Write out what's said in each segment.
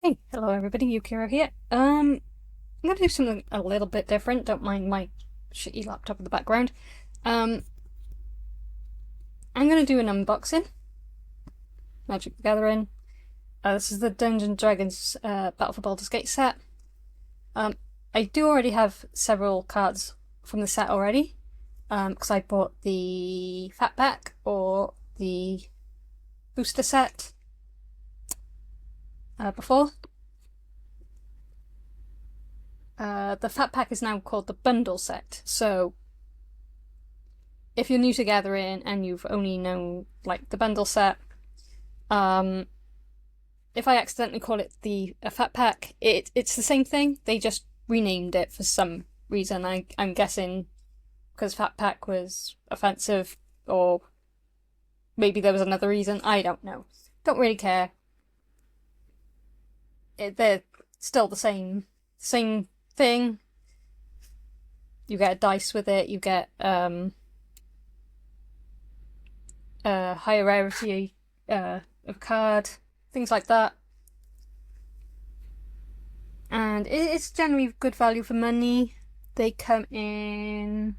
Hey, hello everybody, Yukiro here. I'm gonna do something a little bit different. Don't mind my shitty laptop in the background. Um, I'm gonna do an unboxing. Magic the Gathering. This is the Dungeons & Dragons Battle for Baldur's Gate set. I do already have several cards from the set already, because I bought the Fat Pack or the booster set before. The Fat Pack is now called the Bundle set, so if you're new to Gathering and you've only known like the Bundle set, if I accidentally call it a Fat Pack, it's the same thing. They just renamed it for some reason. I'm guessing because Fat Pack was offensive, or maybe there was another reason. I don't know. Don't really care. They're still the same thing. You get a dice with it, you get a higher rarity of card, things like that. And it's generally good value for money. They come in,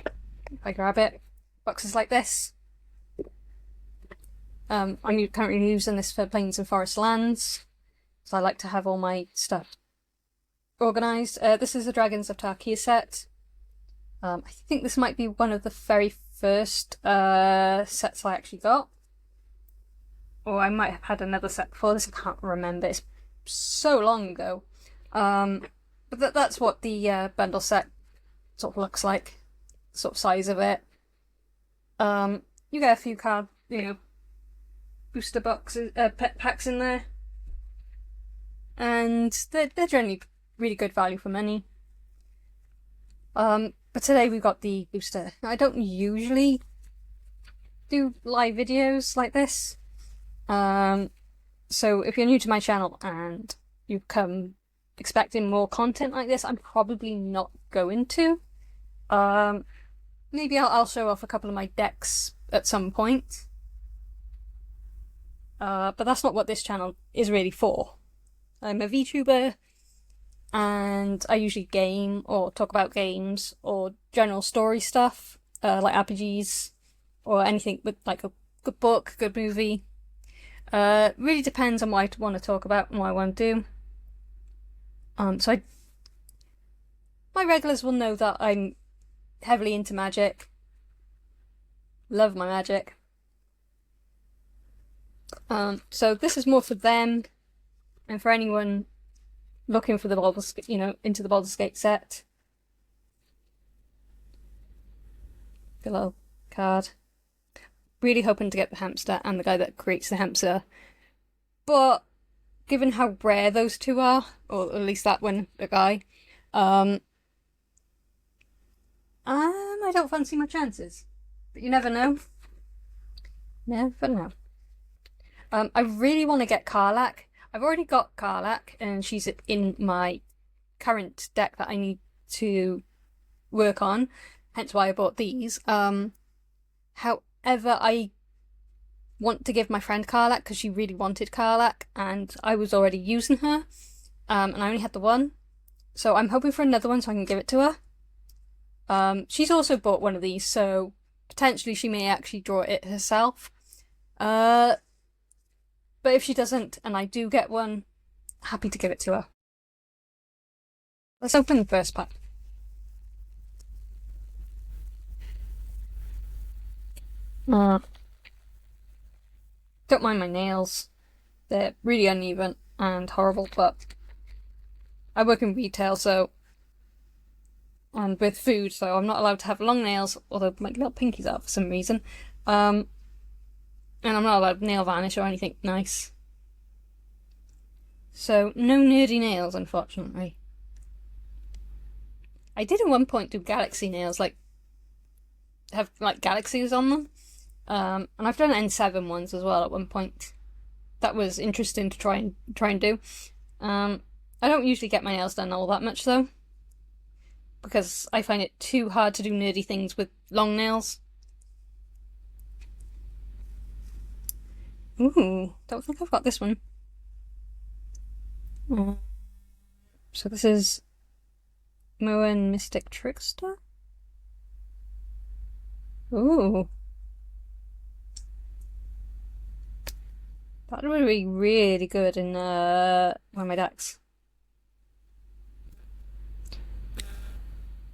if I grab it, boxes like this. I'm currently using this for Plains and Forest Lands, so I like to have all my stuff organised. This is the Dragons of Tarkir set. I think this might be one of the very first sets I actually got. Or I might have had another set before this, I can't remember. It's so long ago. But that's what the bundle set sort of looks like. Sort of size of it. You get a few card, booster boxes, packs in there. And they're generally really good value for money. But today we've got the booster. Now, I don't usually do live videos like this. So if you're new to my channel and you come expecting more content like this, I'm probably not going to. Maybe I'll show off a couple of my decks at some point. But that's not what this channel is really for. I'm a VTuber, and I usually game or talk about games or general story stuff, like RPGs or anything with like a good book, good movie. Really depends on what I want to talk about and what I want to do. My regulars will know that I'm heavily into magic. Love my magic. So this is more for them and for anyone looking for the Baldur's, into the Baldur's Gate set. Good little card. Really hoping to get the hamster and the guy that creates the hamster. But given how rare those two are, or at least that one, the guy, I don't fancy my chances. But you never know. Never know. I really want to get Karlach. I've already got Karlach, and she's in my current deck that I need to work on, hence why I bought these. However, I want to give my friend Karlach because she really wanted Karlach, and I was already using her, and I only had the one. So I'm hoping for another one so I can give it to her. She's also bought one of these, so potentially she may actually draw it herself. But if she doesn't, and I do get one, happy to give it to her. Let's open the first pack. Don't mind my nails. They're really uneven and horrible, but I work in retail, and with food, so I'm not allowed to have long nails, although my little pinkies are for some reason. And I'm not allowed nail varnish or anything nice. So, no nerdy nails, unfortunately. I did at one point do galaxy nails, have galaxies on them. And I've done N7 ones as well at one point. That was interesting to try and do. I don't usually get my nails done all that much though, because I find it too hard to do nerdy things with long nails. Ooh, don't think I've got this one. So this is Moen Mystic Trickster? Ooh. That would be really good in one of my decks.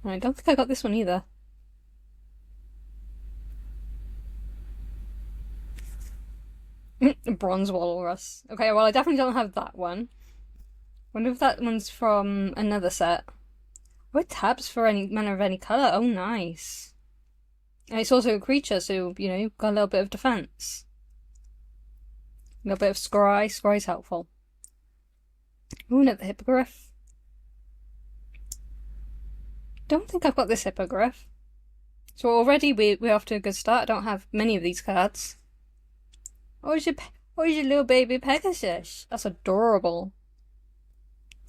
I don't think I got this one either. Bronze Walrus. Okay, well I definitely don't have that one. Wonder if that one's from another set. What tabs for any mana of any colour? Oh, nice. And it's also a creature, so, you know, you've got a little bit of defense. A little bit of scry. Scry's helpful. Ooh, another hippogriff. Don't think I've got this hippogriff. So already we're off to a good start. I don't have many of these cards. Oh, is your little baby Pegasus? That's adorable.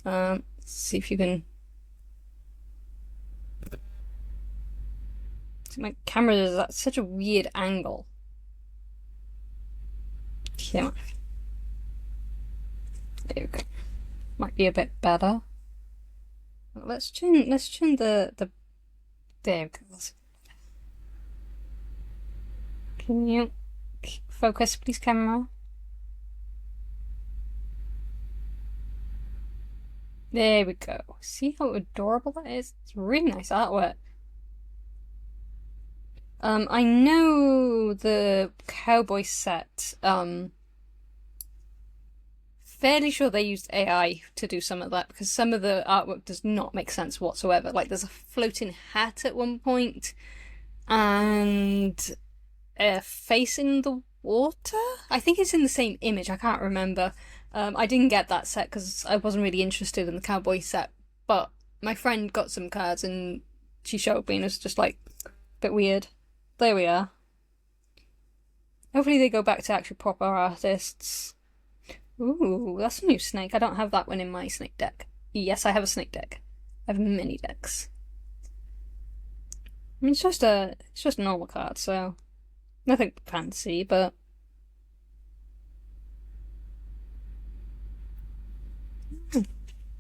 Let's see if you can. My camera is at such a weird angle. Yeah. There we go. Might be a bit better. Let's tune the there we go. Can you focus, please, camera? There we go. See how adorable that is? It's really nice artwork. I know the cowboy set, fairly sure they used AI to do some of that, because some of the artwork does not make sense whatsoever. Like, there's a floating hat at one point, and a face in the water? I think it's in the same image, I can't remember. I didn't get that set because I wasn't really interested in the cowboy set, but my friend got some cards and she showed me and it was just like, a bit weird. There we are. Hopefully they go back to actual proper artists. Ooh, that's a new snake. I don't have that one in my snake deck. Yes, I have a snake deck. I have many decks. I mean, it's just a normal card, so nothing fancy, but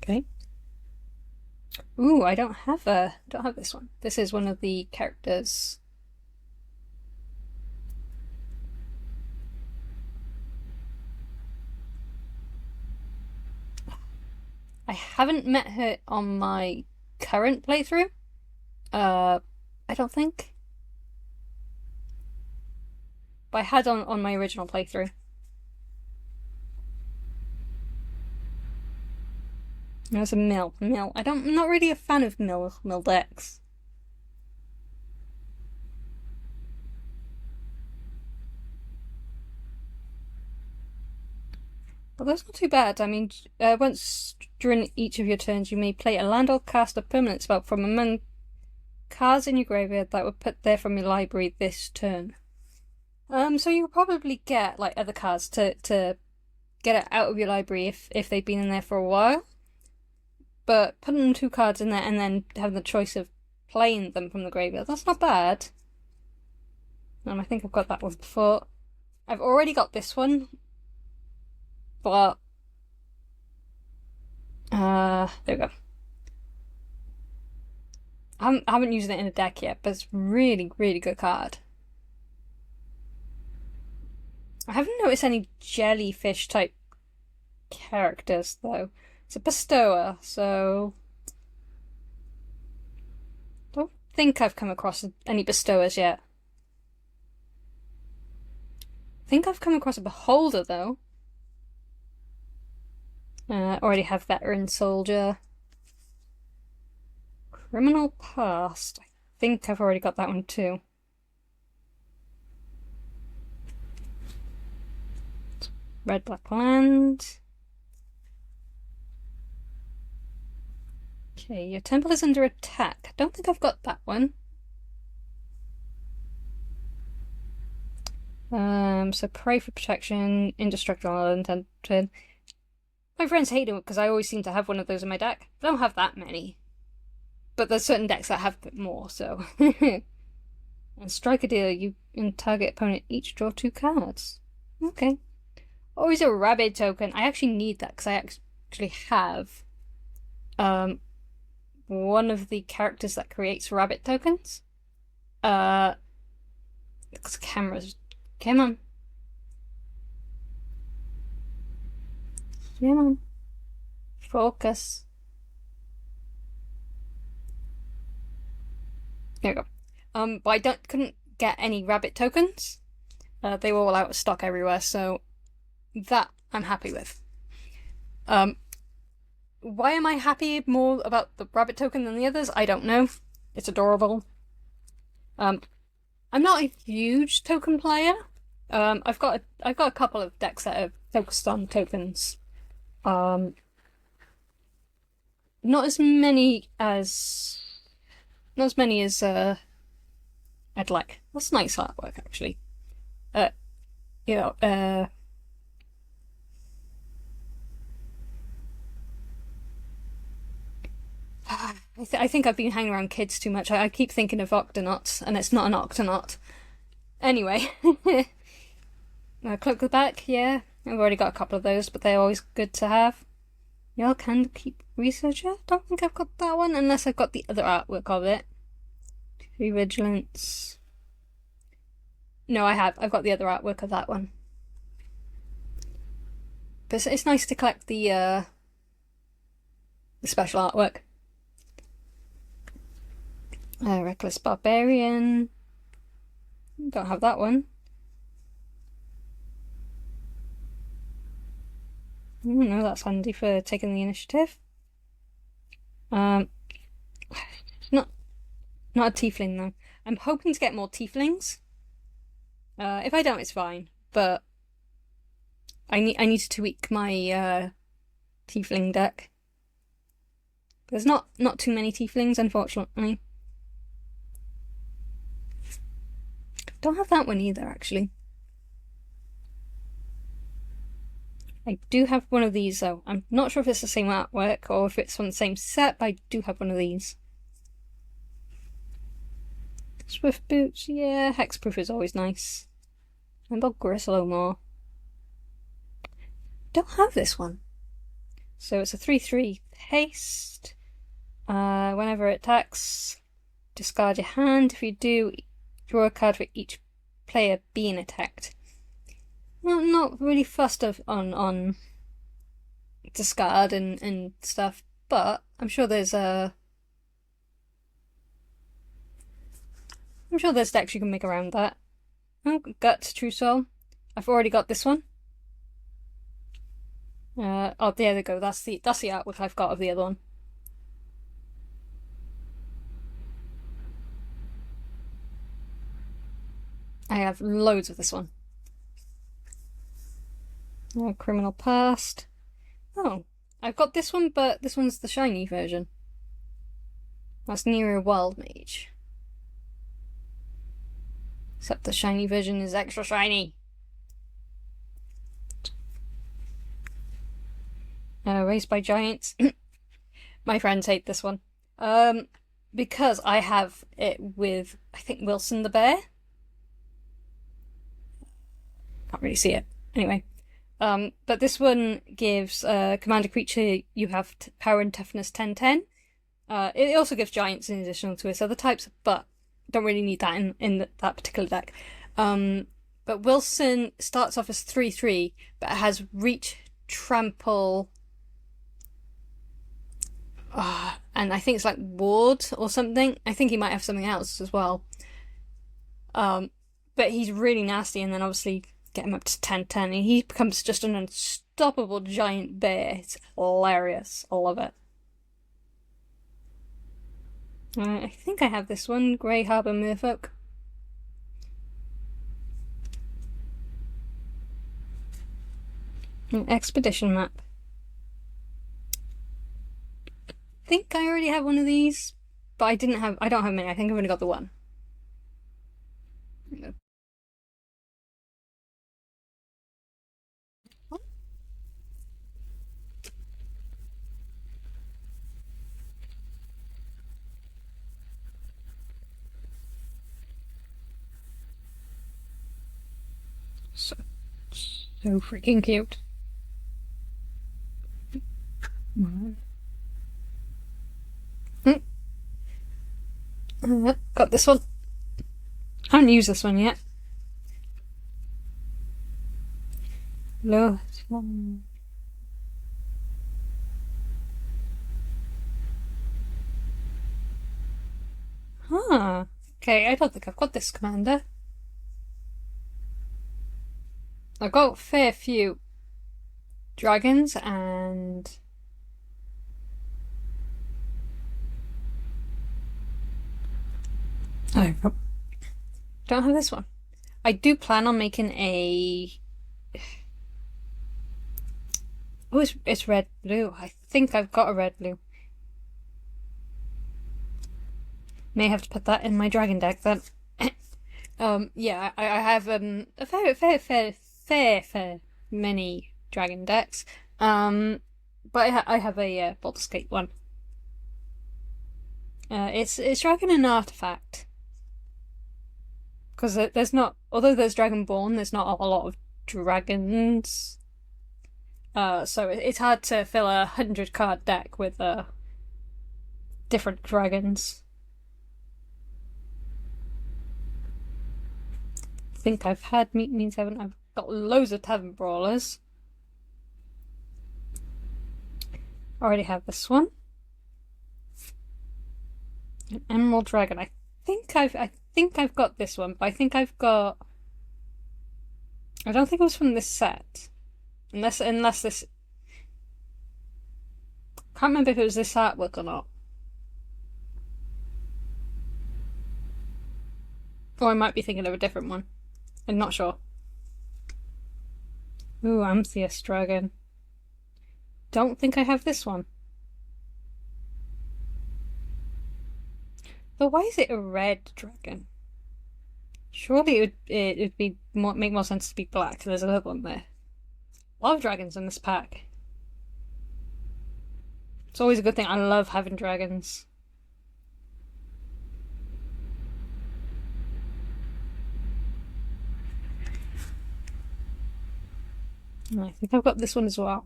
okay. Ooh, I don't have this one. This is one of the characters. I haven't met her on my current playthrough. I don't think. But I had on my original playthrough. There's a mill. I'm not really a fan of mill decks. But that's not too bad. I mean, once during each of your turns, you may play a land or cast a permanent spell from among cards in your graveyard that were put there from your library this turn. So you'll probably get like other cards to get it out of your library if they've been in there for a while. But putting 2 cards in there and then having the choice of playing them from the graveyard, that's not bad. I think I've got that one before. I've already got this one, but there we go. I haven't used it in a deck yet, but it's really, really good card. I haven't noticed any jellyfish type characters though. It's a bestower, so don't think I've come across any bestowers yet. I think I've come across a beholder though. Already have veteran soldier. Criminal past. I think I've already got that one too. Red black land. Okay, your temple is under attack. I don't think I've got that one. So pray for protection, indestructible, unintented. My friends hate it because I always seem to have one of those in my deck. I don't have that many. But there's certain decks that have a bit more, so. And strike a deal, you and target opponent each draw 2 cards. Okay. Oh, is a rabbit token. I actually need that because I actually have one of the characters that creates rabbit tokens. Because cameras. Come on. Come on. Focus. There we go. But I couldn't get any rabbit tokens. They were all out of stock everywhere, so that I'm happy with. Why am I happy more about the rabbit token than the others? I don't know. It's adorable. I'm not a huge token player. I've got a couple of decks that are focused on tokens. Not as many as I'd like. That's nice artwork, actually. You know, I think I've been hanging around kids too much. I keep thinking of Octonauts, and it's not an Octonaut. Anyway, Cloak the Back, yeah. I've already got a couple of those, but they're always good to have. Y'all can keep researcher? Don't think I've got that one, unless I've got the other artwork of it. Free Vigilance. No, I have. I've got the other artwork of that one. But it's nice to collect the special artwork. Reckless Barbarian. Don't have that one. Oh, no, that's handy for taking the initiative. Not a tiefling though. I'm hoping to get more tieflings. If I don't, it's fine. But I need to tweak my tiefling deck. There's not too many tieflings, unfortunately. Don't have that one either, actually. I do have one of these though. I'm not sure if it's the same artwork or if it's from the same set, but I do have one of these. Swift Boots, yeah, Hexproof is always nice. And Bob Grislow more. Don't have this one. So it's a 3/3 haste. Whenever it attacks, discard your hand. If you do, draw a card for each player being attacked. Well, not really fussed on discard and stuff, but I'm sure there's decks you can make around that. Oh, Guts, True Soul. I've already got this one. Oh, there we go. That's the artwork I've got of the other one. I have loads of this one. Oh, Criminal Past. Oh, I've got this one, but this one's the shiny version. That's Nero Wild Mage. Except the shiny version is extra shiny. Raised by Giants. My friends hate this one. Because I have it with, I think, Wilson the Bear. Can't really see it. Anyway. But this one gives commander creature you have power and toughness 10/10. It also gives giants in addition to its other types, but don't really need that in that particular deck. But Wilson starts off as 3/3, but it has reach, trample, and I think it's like ward or something. I think he might have something else as well. But he's really nasty, and then obviously get him up to 10/10, and he becomes just an unstoppable giant bear. It's hilarious. I love it. I think I have this one, Grey Harbour Merfolk. An expedition map. I think I already have one of these, but I don't have many. I think I've only got the one. So, So freaking cute. Got this one. I haven't used this one yet. No. Huh. Okay, I don't think I've got this commander. I've got a fair few dragons and I don't have this one. I do plan on making a oh, it's red blue. I think I've got a red blue. May have to put that in my dragon deck then. Yeah, I have a fair many dragon decks. But I have a Boulder one. It's dragon and artifact. Because there's not, although there's Dragonborn, there's not a lot of dragons. So it's hard to fill a 100-card deck with different dragons. I think I've had means haven't. I've got loads of tavern brawlers. Already have this one. An emerald dragon. I think I've got this one, but I think I've got. I don't think it was from this set, unless this. Can't remember if it was this artwork or not. Or I might be thinking of a different one. I'm not sure. Ooh, Amethyst dragon. Don't think I have this one. But why is it a red dragon? Surely it'd be make more sense to be black. There's another one there. A lot of dragons in this pack. It's always a good thing. I love having dragons. And I think I've got this one as well.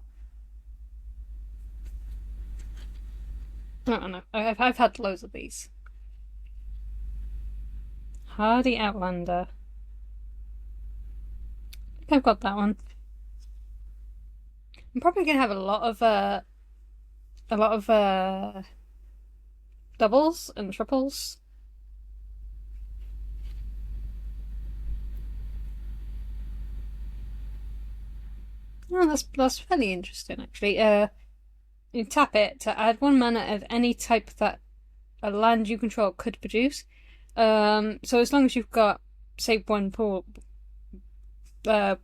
I don't know. I've had loads of these. Hardy Outlander. I think I've got that one. I'm probably gonna have a lot of doubles and triples. Oh, that's fairly interesting actually. You tap it to add 1 mana of any type that a land you control could produce. So as long as you've got, say, one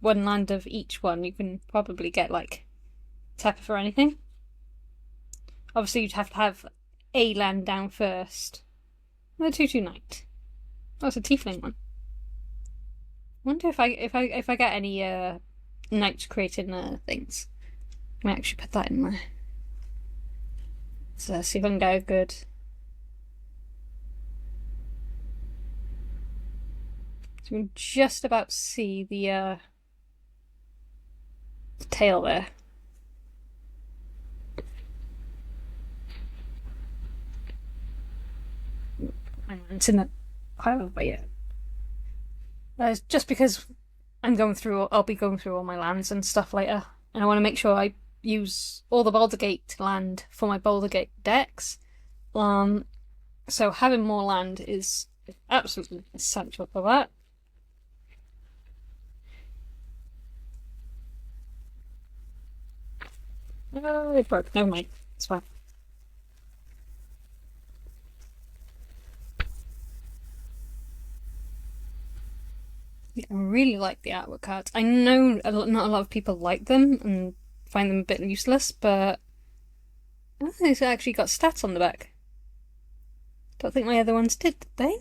land of each one, you can probably get like tap it for anything. Obviously, you'd have to have a land down first. The 2/2 knight. That's a tiefling one. Wonder if I get any knights creating things. I might actually put that in there. So see if I can get a good. So you can just about see the tail there. It's in the pile, but yeah. Just because I'll be going through all my lands and stuff later, and I want to make sure I use all the Boulder Gate land for my Boulder Gate decks. So having more land is absolutely essential for that. Oh, it broke. Never mind. It's fine. Yeah, I really like the artwork cards. I know not a lot of people like them and find them a bit useless, but it's actually got stats on the back. Don't think my other ones did they?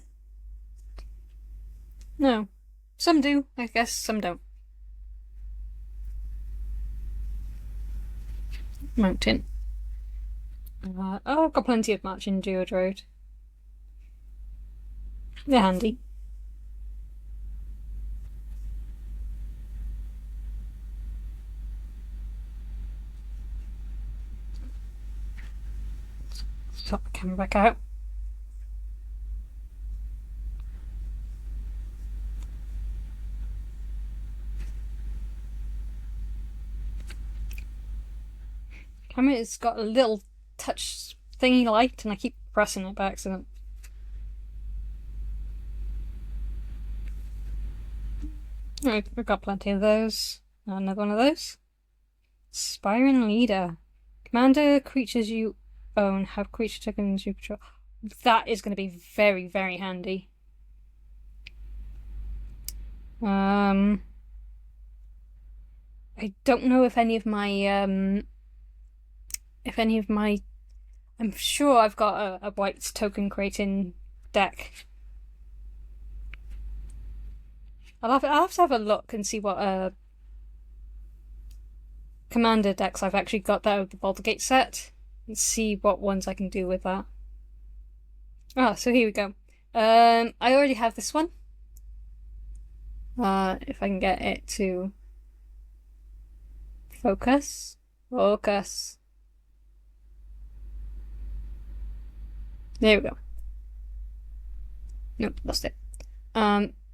No. Some do, I guess, some don't. Mountain. Oh, I've got plenty of Marching Geodroid. They're handy. camera back out. Camera's got a little touch thingy light and I keep pressing it by accident. Right, we've got plenty of those. Another one of those. Aspiring Leader. Commander creatures you own have creature tokens you control. That is going to be very, very handy. I don't know if any of my I'm sure I've got a white token creating deck. I'll have to have a look and see what commander decks I've actually got out of the Boulder set and see what ones I can do with that. Ah, so here we go. I already have this one. If I can get it to focus. Focus. There we go. Nope, lost it.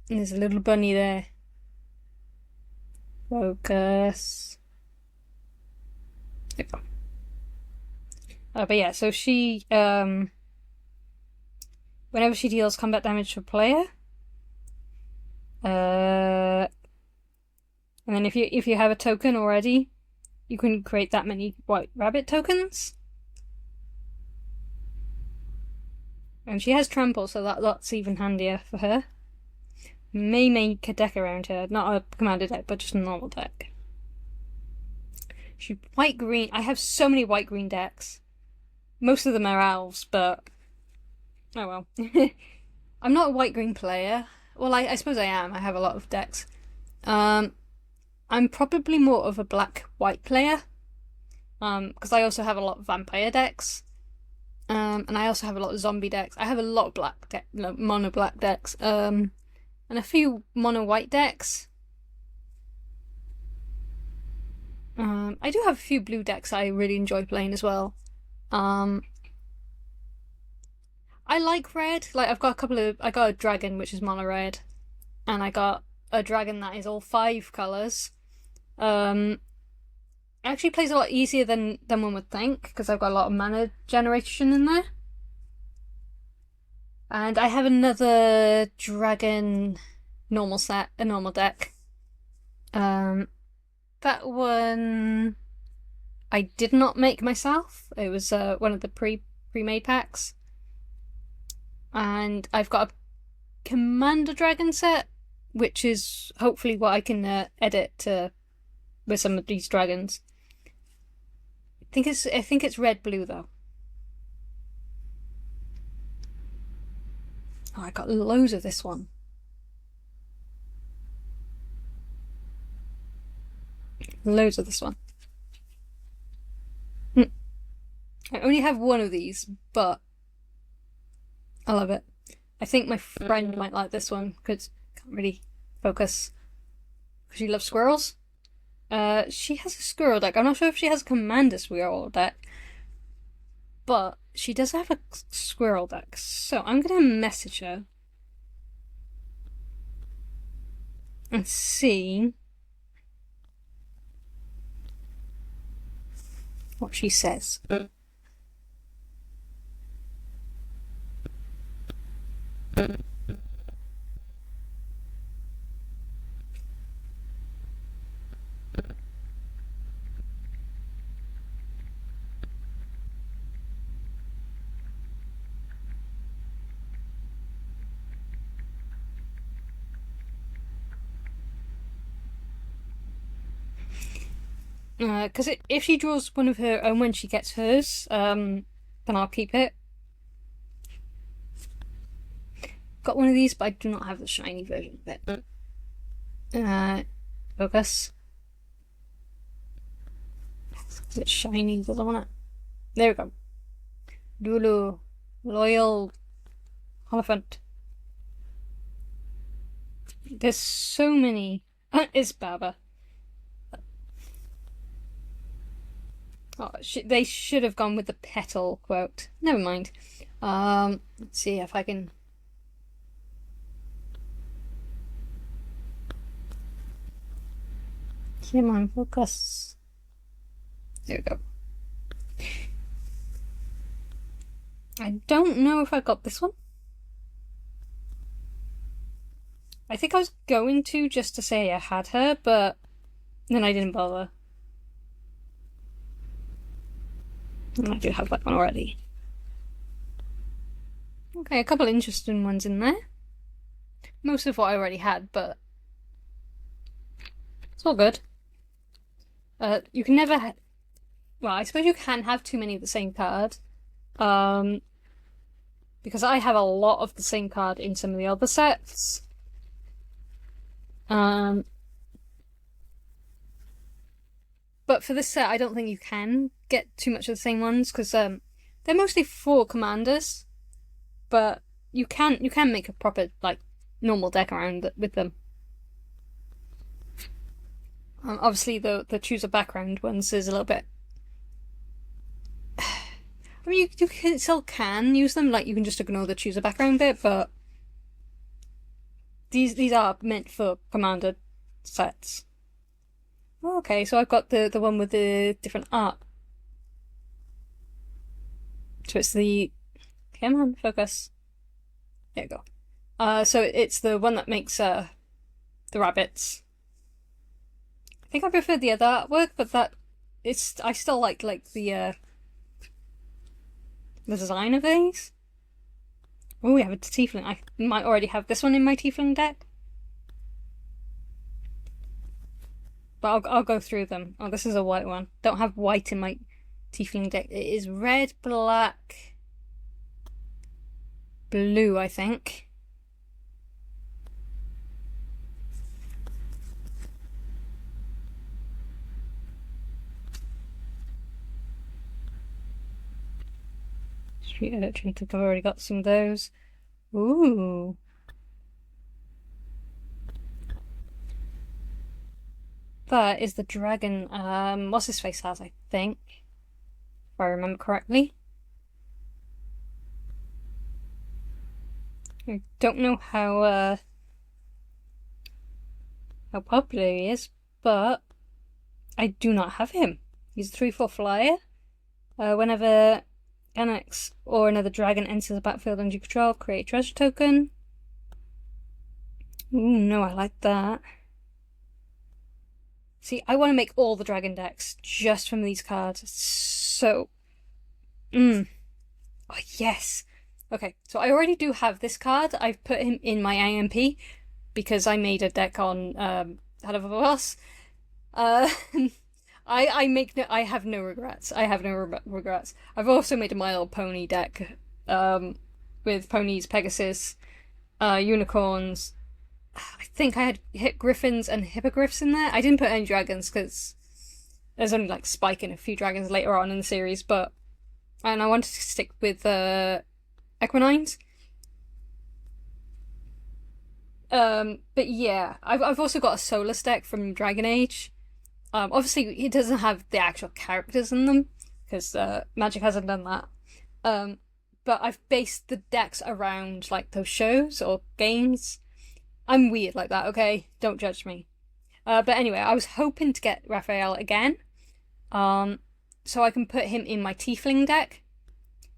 There's a little bunny there. Focus. There we go. But yeah, so she, whenever she deals combat damage to a player, and then if you have a token already, you can create that many white rabbit tokens. And she has trample, so that's even handier for her. May make a deck around her, not a commander deck, but just a normal deck. She's white-green. I have so many white-green decks. Most of them are elves, but oh well. I'm not a white-green player. Well, I suppose I am. I have a lot of decks. I'm probably more of a black-white player. Because I also have a lot of vampire decks. And I also have a lot of zombie decks. I have a lot of mono black decks. And a few mono white decks. I do have a few blue decks I really enjoy playing as well. I like red. Like I got a dragon which is mono red, and I got a dragon that is all 5 colours. It actually plays a lot easier than one would think because I've got a lot of mana generation in there. And I have another dragon normal deck. That one I did not make myself. It was one of the pre-made packs. And I've got a Commander Dragon set, which is hopefully what I can edit with some of these dragons. I think it's red-blue though. Oh, I got loads of this one. Loads of this one. I only have one of these, but I love it. I think my friend might like this one because can't really focus because she loves squirrels. She has a squirrel deck. I'm not sure if she has a commander squirrel deck, but she does have a squirrel deck. So I'm gonna message her and see what she says. Because if she draws one of her own when she gets hers, then I'll keep it. Got one of these, but I do not have the shiny version of it. Focus. Is it shiny? Does I want it? There we go. Lulu. Loyal Elephant. There's so many. It's Baba. Oh, they should have gone with the petal quote. Never mind. Let's see if I can... Come on, focus. There we go. I don't know if I got this one. I think I was going to just to say I had her, but then I didn't bother. And I do have that one already. Okay, a couple interesting ones in there. Most of what I already had, but it's all good. You can never well, I suppose you can have too many of the same card. Because I have a lot of the same card in some of the other sets. But for this set, I don't think you can get too much of the same ones, because they're mostly for commanders. But you can make a proper, like, normal deck around with them. Obviously, the choose a background ones is a little bit... I mean, you still can use them, like, you can just ignore the choose a background bit, but these are meant for commander sets. Okay, so I've got the one with the different art. So it's the... Come on, focus. There you go. So it's the one that makes the rabbits. I think I prefer the other artwork, but I still like the design of these. Oh, we have a tiefling. I might already have this one in my tiefling deck. But I'll go through them. Oh, this is a white one. Don't have white in my tiefling deck. It is red, black, blue, I think. Street urchin, I think I've already got some of those. Ooh. That is the dragon, what's his face has, I think. If I remember correctly. I don't know how popular he is, but I do not have him. He's a 3/4 flyer. Whenever Annex or another dragon enters the battlefield under your control, create a treasure token. Ooh, no, I like that. See, I want to make all the dragon decks just from these cards. So, oh yes. Okay, so I already do have this card. I've put him in my IMP because I made a deck on Head of a Boss. I have no regrets. I have no regrets. I've also made a My Little Pony deck with ponies, Pegasus, unicorns. I think I had hit griffins and hippogriffs in there. I didn't put any dragons because there's only like Spike and a few dragons later on in the series, and I wanted to stick with Equinines. But yeah, I've also got a Solus deck from Dragon Age. Obviously, it doesn't have the actual characters in them because Magic hasn't done that. But I've based the decks around like those shows or games. I'm weird like that, okay? Don't judge me. But anyway, I was hoping to get Raphael again, so I can put him in my Tiefling deck,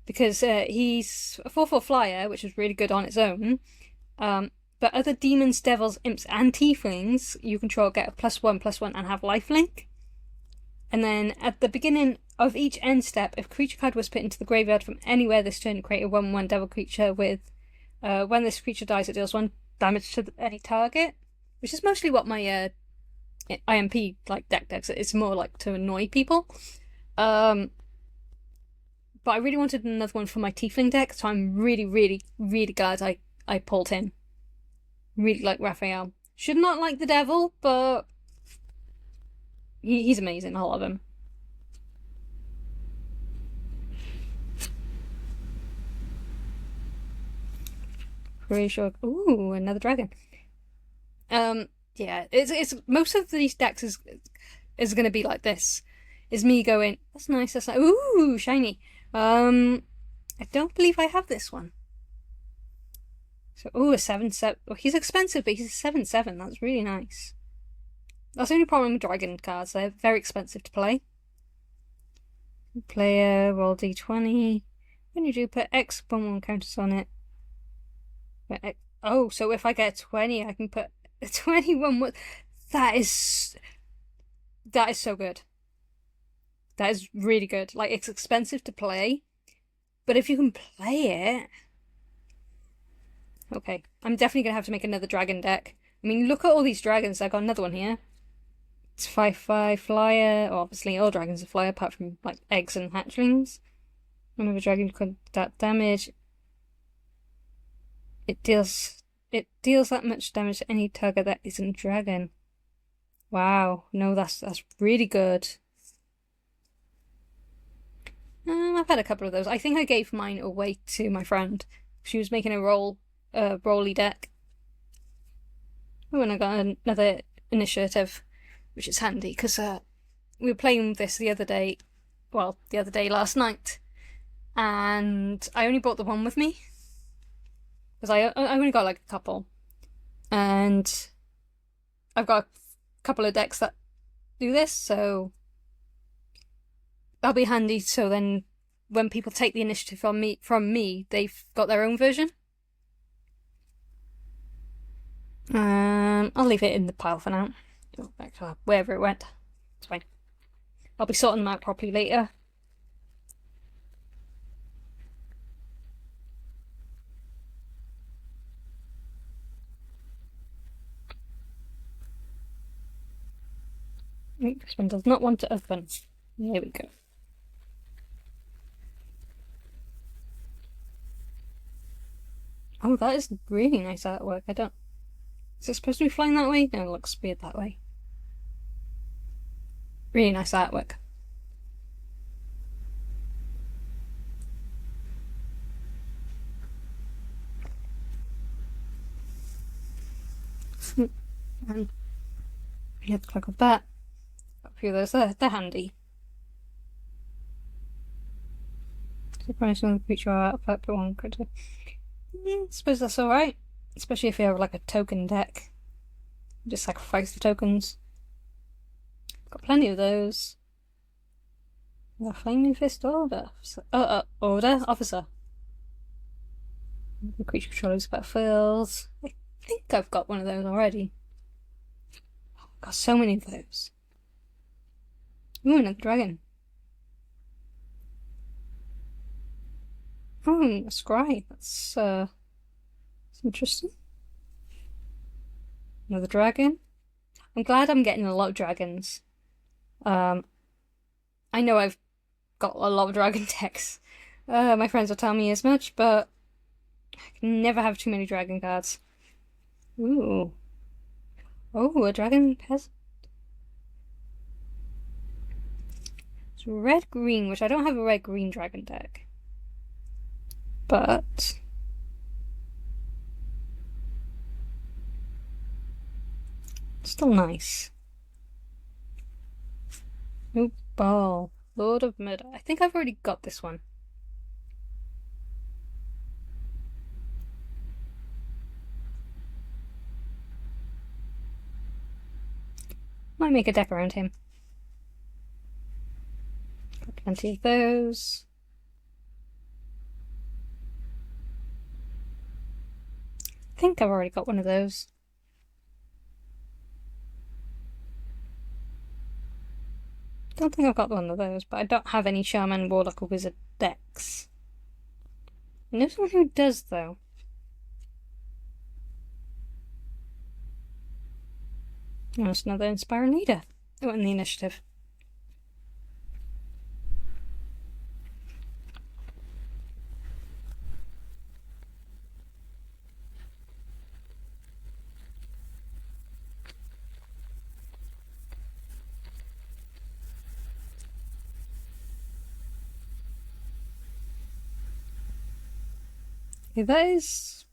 because he's a 4/4 flyer, which is really good on its own. But other demons, devils, imps, and tieflings you control get a +1/+1 and have lifelink. And then at the beginning of each end step, if a creature card was put into the graveyard from anywhere this turn, create a 1/1 devil creature with when this creature dies, it deals 1 damage to any target, which is mostly what my IMP like deck does. It's more like to annoy people. But I really wanted another one for my Tiefling deck, so I'm really, really, really glad I pulled him. Really like Raphael. Should not like the devil, but he's amazing. I love him. Pretty sure. Ooh, another dragon. Yeah, it's most of these decks is going to be like this. is me going, that's nice, that's nice. Ooh, shiny. I don't believe I have this one. So, ooh, a 7/7. Well, he's expensive, but he's a 7/7. That's really nice. That's the only problem with dragon cards. They're very expensive to play. Player, roll d20. When you do, put X 1/1 counters on it. Oh, so if I get a 20, I can put a 21. That is so good. That is really good. Like, it's expensive to play, but if you can play it... Okay, I'm definitely going to have to make another dragon deck. I mean, look at all these dragons. I've got another one here. It's 5/5 flyer. Obviously, all dragons are flyer, apart from, like, eggs and hatchlings. Whenever a dragon could that damage, it deals that much damage to any target that isn't dragon. Wow, no, that's really good. I've had a couple of those. I think I gave mine away to my friend. She was making a rolly deck. Oh, and I got another initiative, which is handy because we were playing this the other day. Well, the other day, last night, and I only brought the one with me because I only got like a couple, and I've got a couple of decks that do this, so that'll be handy. So then, when people take the initiative from me, they've got their own version. I'll leave it in the pile for now. Go back to wherever it went. It's fine. I'll be sorting them out properly later. This one does not want to open. There we go. Oh, that is really nice artwork. Is it supposed to be flying that way? No, it looks weird that way. Really nice artwork. And we have to click on that. Got a few of those there. They're handy. Surprise on the creature art effect, but one critter. I suppose that's alright. Especially if you have like a token deck. Just sacrifice the tokens. Got plenty of those. The Flaming Fist Order. Order Officer. The creature controllers battlefields. I think I've got one of those already. I've got so many of those. Ooh, another dragon. Oh, a scry. That's interesting. Another dragon. I'm glad I'm getting a lot of dragons. I know I've got a lot of dragon decks. My friends will tell me as much, but I can never have too many dragon cards. Ooh. Oh, a dragon peasant. It's red-green, which I don't have a red-green dragon deck. But still nice. New ball. Lord of Murder. I think I've already got this one. Might make a deck around him. Got plenty of those. I think I've already got one of those. Don't think I've got one of those, but I don't have any Shaman, Warlock, or Wizard decks. I know someone who does, though. There's another Inspiring Leader. Oh, in the initiative. Okay, that is...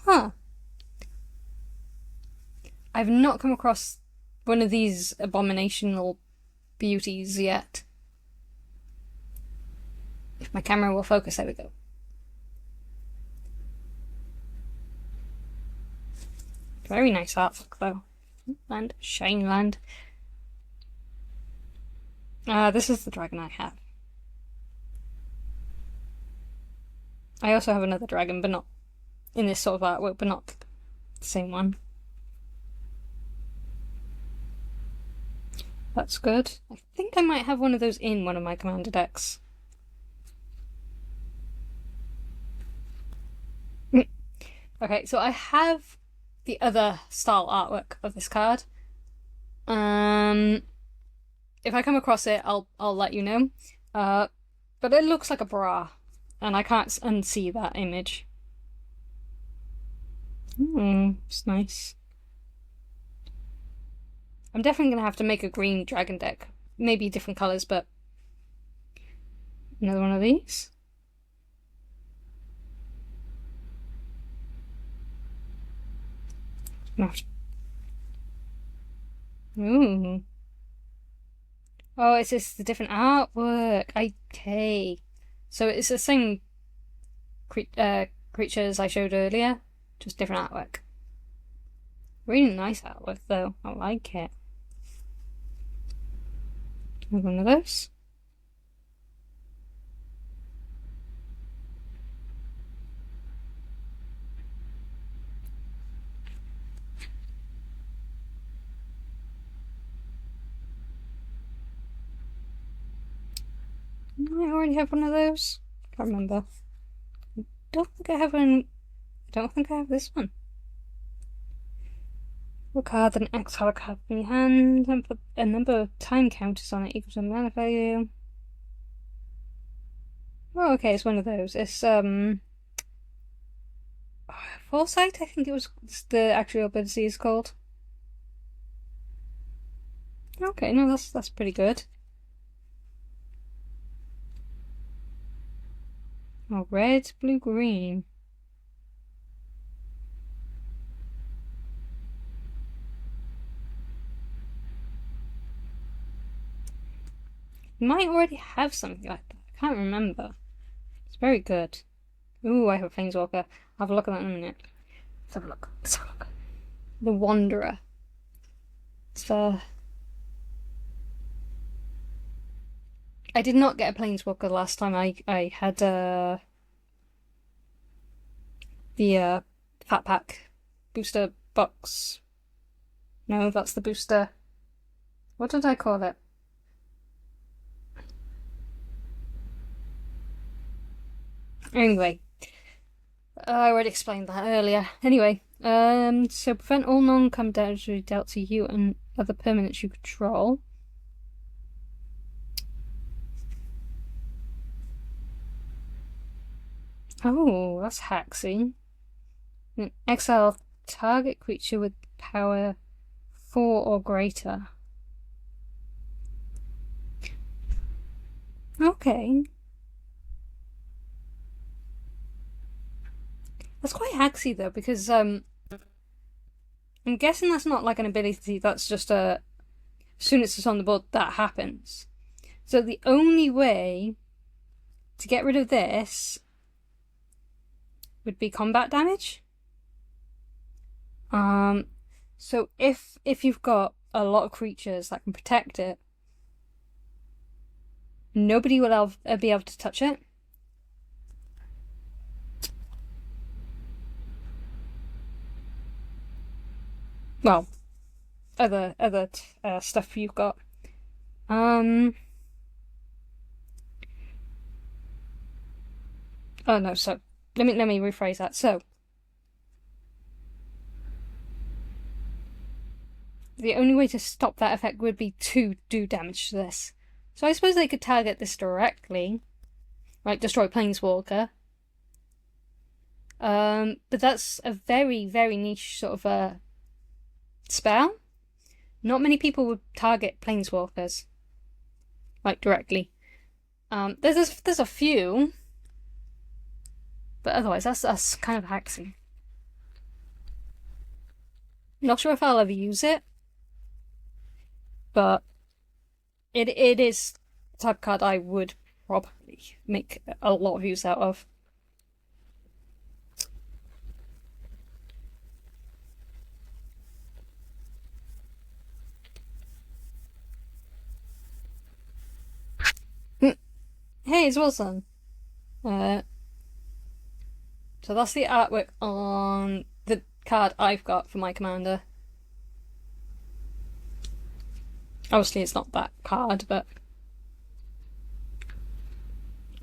Huh. I've not come across one of these abominational beauties yet. If my camera will focus, there we go. Very nice artwork though. Land, Shine Land. This is the dragon I have. I also have another dragon, but not in this sort of artwork, but not the same one. That's good. I think I might have one of those in one of my commander decks. Okay, so I have the other style artwork of this card. If I come across it, I'll let you know. But it looks like a bra, and I can't unsee that image. It's nice. I'm definitely gonna have to make a green dragon deck. Maybe different colours, but another one of these. Ooh. Oh, it's just the different artwork. Okay. So it's the same creatures I showed earlier, just different artwork. Really nice artwork though. I like it. Have one of those. I already have one of those. Can't remember. I don't think I have one. I don't think I have this one. A card, then exile a card from your hand, and put a number of time counters on it equal to the mana value. Oh, okay, it's one of those. It's Foresight, I think it was the actual ability is called. Okay, no, that's pretty good. Oh, red, blue, green. You might already have something like that. I can't remember. It's very good. Ooh, I have a Planeswalker. I'll have a look at that in a minute. Let's have a look. Let's have a look. The Wanderer. It's I did not get a Planeswalker last time. I had the Fat Pack booster box. No, that's the booster. What did I call it? Anyway, I already explained that earlier. Anyway, so prevent all non-combat damage dealt to you and other permanents you control. Oh, that's haxy. Exile target creature with power 4 or greater. Okay. That's quite haxy though, because I'm guessing that's not like an ability, that's just as soon as it's on the board, that happens. So the only way to get rid of this would be combat damage. So if you've got a lot of creatures that can protect it, nobody will be able to touch it. Well, other stuff you've got. Oh no, so let me rephrase that. So the only way to stop that effect would be to do damage to this. So I suppose they could target this directly, like destroy Planeswalker. But that's a very, very niche sort of spell. Not many people would target Planeswalkers, like directly. There's a few, but otherwise that's kind of haxing. Not sure if I'll ever use it, but it is the type of card I would probably make a lot of use out of. Hey, it's Wilson. So that's the artwork on the card I've got for my commander. Obviously, it's not that card, but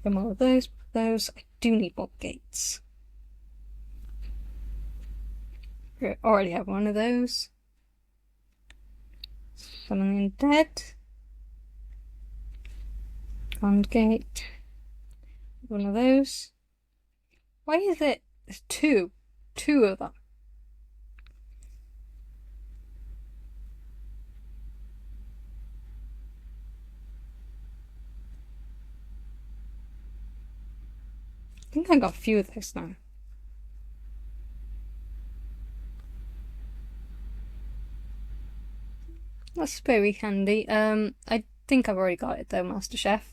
more of those. Those I do need more gates. I already have one of those. Summoning dead. Front gate. One of those. Why is it? There's two. Two of them. I think I got a few of those now. That's very handy. I think I've already got it though, Master Chef.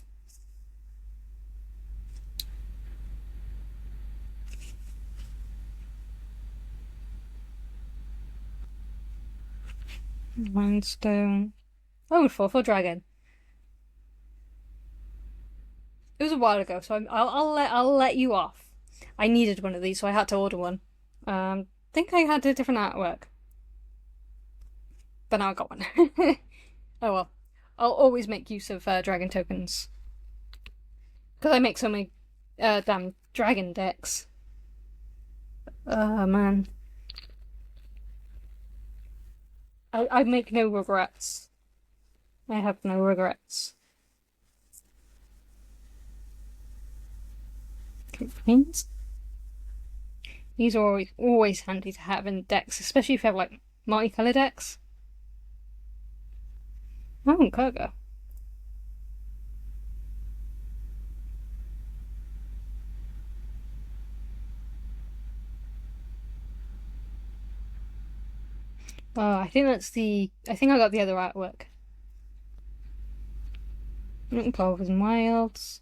Limestone. Oh, 4/4 dragon. It was a while ago, so I'll let you off. I needed one of these, so I had to order one. Think I had a different artwork, but now I got one. Oh well, I'll always make use of dragon tokens because I make so many damn dragon decks. Oh man, I make no regrets. I have no regrets. Coins. These are always handy to have in decks, especially if you have like multicolour decks. Oh, Kurga. Oh, I think that's the. I think I got the other artwork. Plovers and Wilds.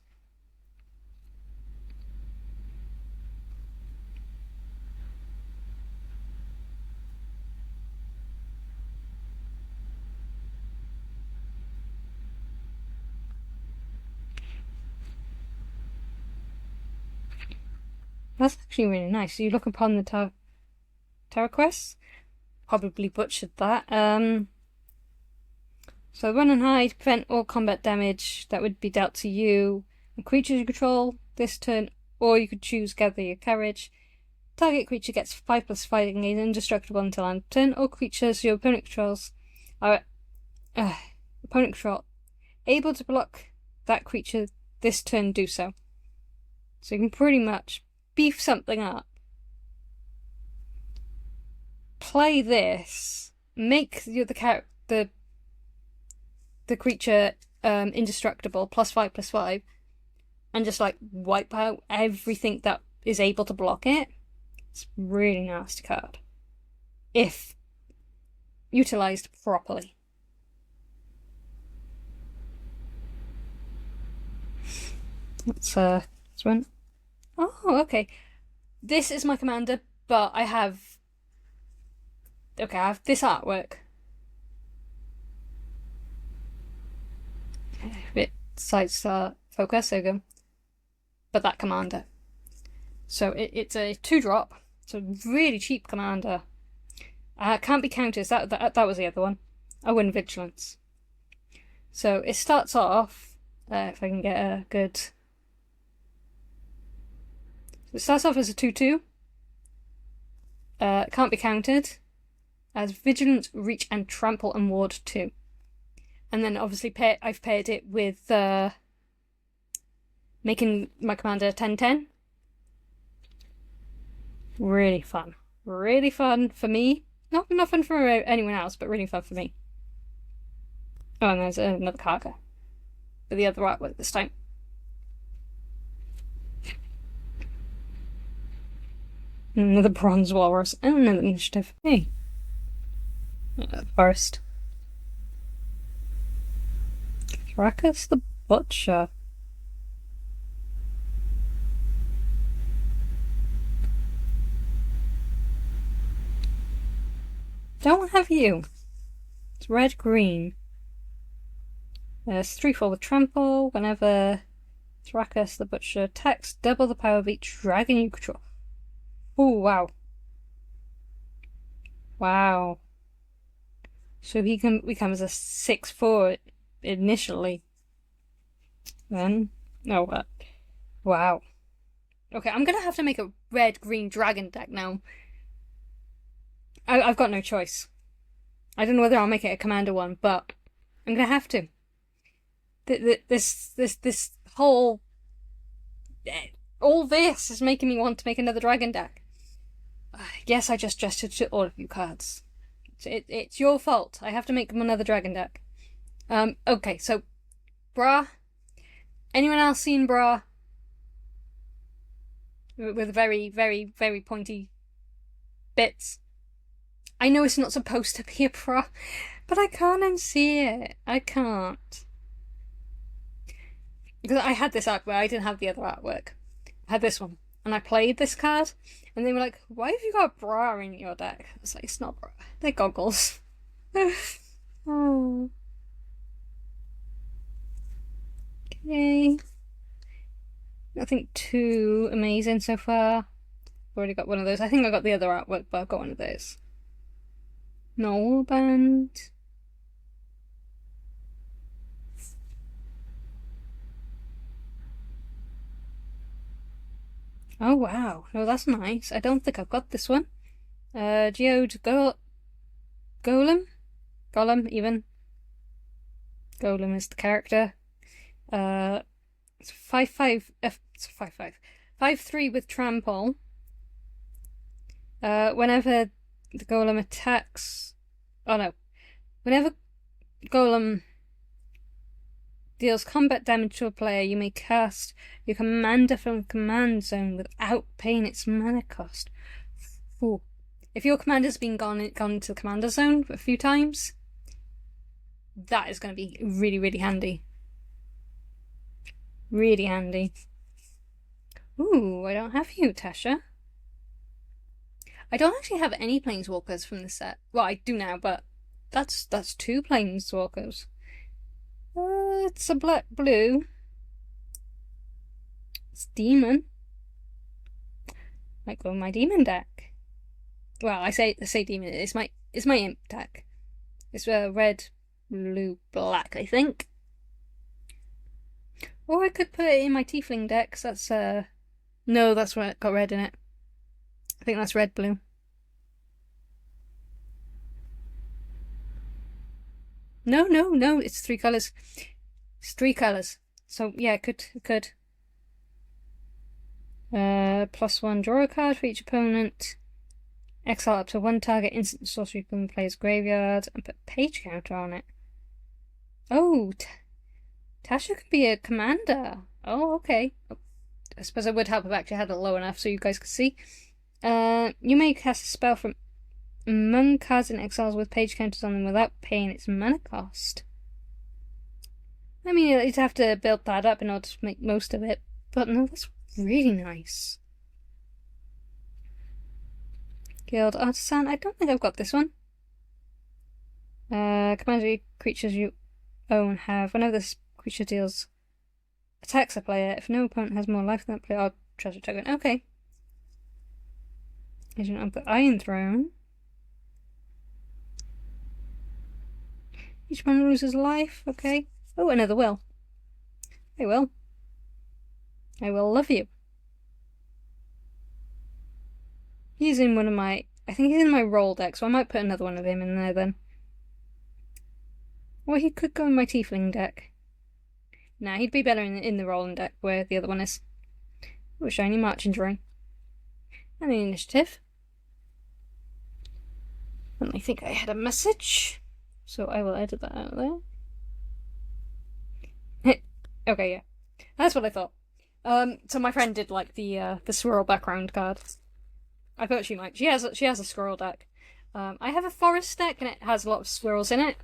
That's actually really nice. So you look upon the Terra Quest. Probably butchered that. So run and hide, prevent all combat damage that would be dealt to you and creatures you control this turn, or you could choose Gather Your Courage. Target creature gets 5/5 fighting and is indestructible until end of turn. All creatures your opponent controls are able to block that creature this turn do so. So you can pretty much beef something up. Play this, make the creature indestructible +5/5, and just like wipe out everything that is able to block it. It's a really nasty card if utilized properly. Let's one. Oh, okay. This is my commander, but I have this artwork. A bit side star focus, there we go. But that commander. So it's a 2-drop. It's a really cheap commander. Can't be counters. That was the other one. Oh, and Vigilance. So it starts off. If I can get a good. So it starts off as a 2/2. Can't be countered. As Vigilance, Reach, and Trample and Ward 2. And then obviously I've paired it with making my commander 10/10. Really fun. Really fun for me. Not fun for anyone else, but really fun for me. Oh, and there's another Karga. But the other artwork this time. Another Bronze Walrus and another Initiative. Hey. Forest. Ruckus the Butcher. Don't have you. It's red-green. It's 3/4 with trample. Whenever Ruckus the Butcher attacks, double the power of each dragon you control. Oh, wow. Wow. So he becomes a 6/4 initially. Then, oh, wow. Okay, I'm gonna have to make a red-green dragon deck now. I've got no choice. I don't know whether I'll make it a commander one, but I'm gonna have to. This whole all this is making me want to make another dragon deck. Yes, I just gestured to all of you cards. It's your fault. I have to make another dragon deck. Okay, so Bra. Anyone else seen Bra? With very, very, very pointy bits. I know it's not supposed to be a bra, but I can't unsee it. I can't. Because I had this artwork, I didn't have the other artwork. I had this one. And I played this card, and they were like, why have you got a bra in your deck? I was like, it's not bra. They're goggles. Oh. Okay. Nothing too amazing so far. I've already got one of those. I think I got the other artwork, but I've got one of those. No band. Oh wow, no, that's nice. I don't think I've got this one. Geode Golem? Golem, even. Golem is the character. It's 5/5. It's 5/5. 5/3 with trample. Whenever the golem attacks. Oh no. Whenever golem deals combat damage to a player, you may cast your commander from command zone without paying its mana cost. Ooh. If your commander's been gone into the commander zone a few times, that is going to be really, really handy. Really handy. Ooh, I don't have you, Tasha. I don't actually have any planeswalkers from the set. Well, I do now, but that's 2 planeswalkers. It's a black-blue. It's demon. Might go in my demon deck. Well, I say demon. It's my imp deck. It's red, blue, black, I think. Or I could put it in my tiefling deck. So that's no, that's got red in it. I think that's red, blue. No, it's 3 colours. It's 3 colours. So yeah, it could. +1, draw a card for each opponent. Exile up to 1 target instant sorcery from the player's graveyard and put page counter on it. Oh, Tasha could be a commander. Oh, okay. I suppose I would help if I actually had it low enough so you guys could see. You may cast a spell from among cards in exiles with page counters on them without paying its mana cost. I mean, you'd have to build that up in order to make most of it, but no, that's really nice. Guild Artisan. I don't think I've got this one. Commander creatures you own have. Whenever this creature deals attacks a player, if no opponent has more life than that player, treasure token. Okay. Agent of the Iron Throne. Each one loses life. Okay. Oh, another will. I will. I will love you. He's in one of my... I think he's in my roll deck, so I might put another one of him in there then. Or he could go in my tiefling deck. Nah, he'd be better in the rolling deck where the other one is. Oh, shiny marching drone. And the initiative. And I think I had a message, so I will edit that out there. Okay, yeah. That's what I thought. So my friend did like the swirl background card. I thought she might. She has a squirrel deck. I have a forest deck and it has a lot of squirrels in it,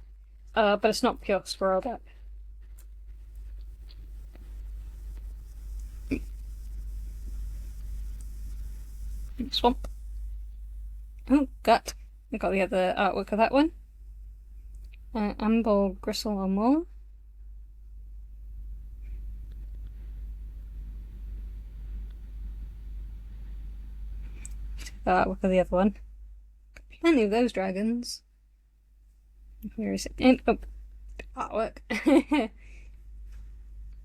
but it's not pure squirrel deck. Swamp. Oh, gut. I got the other artwork of that one. Amble, Gristle, or Mole. The artwork of the other one. Plenty of those dragons. Where is it? Oh, artwork.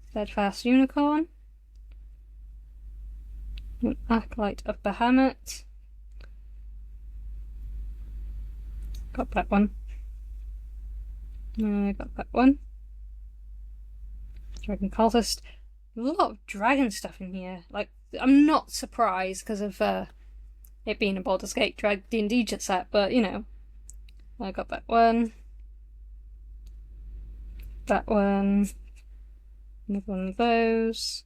Steadfast Unicorn. An Acolyte of Bahamut. Got that one. I got that one. Dragon Cultist. A lot of dragon stuff in here. Like, I'm not surprised because of it being a Baldur's Gate D&D set, but you know. I got that one. That one. Another one of those.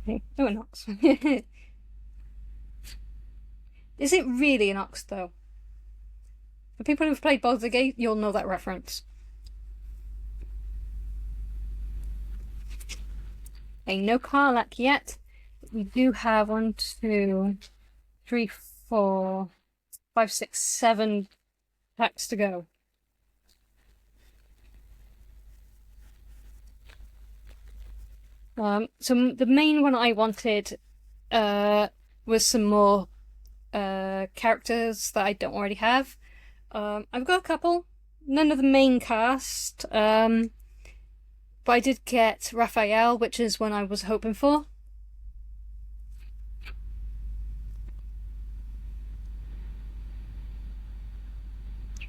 Okay. Oh, an ox. Is it really an ox, though? For people who've played Baldur's Gate, you'll know that reference. Okay, no Karlach yet. But we do have 1, 2, 3, 4, 5, 6, 7 packs to go. So the main one I wanted was some more characters that I don't already have. I've got a couple, none of the main cast, but I did get Raphael, which is one I was hoping for.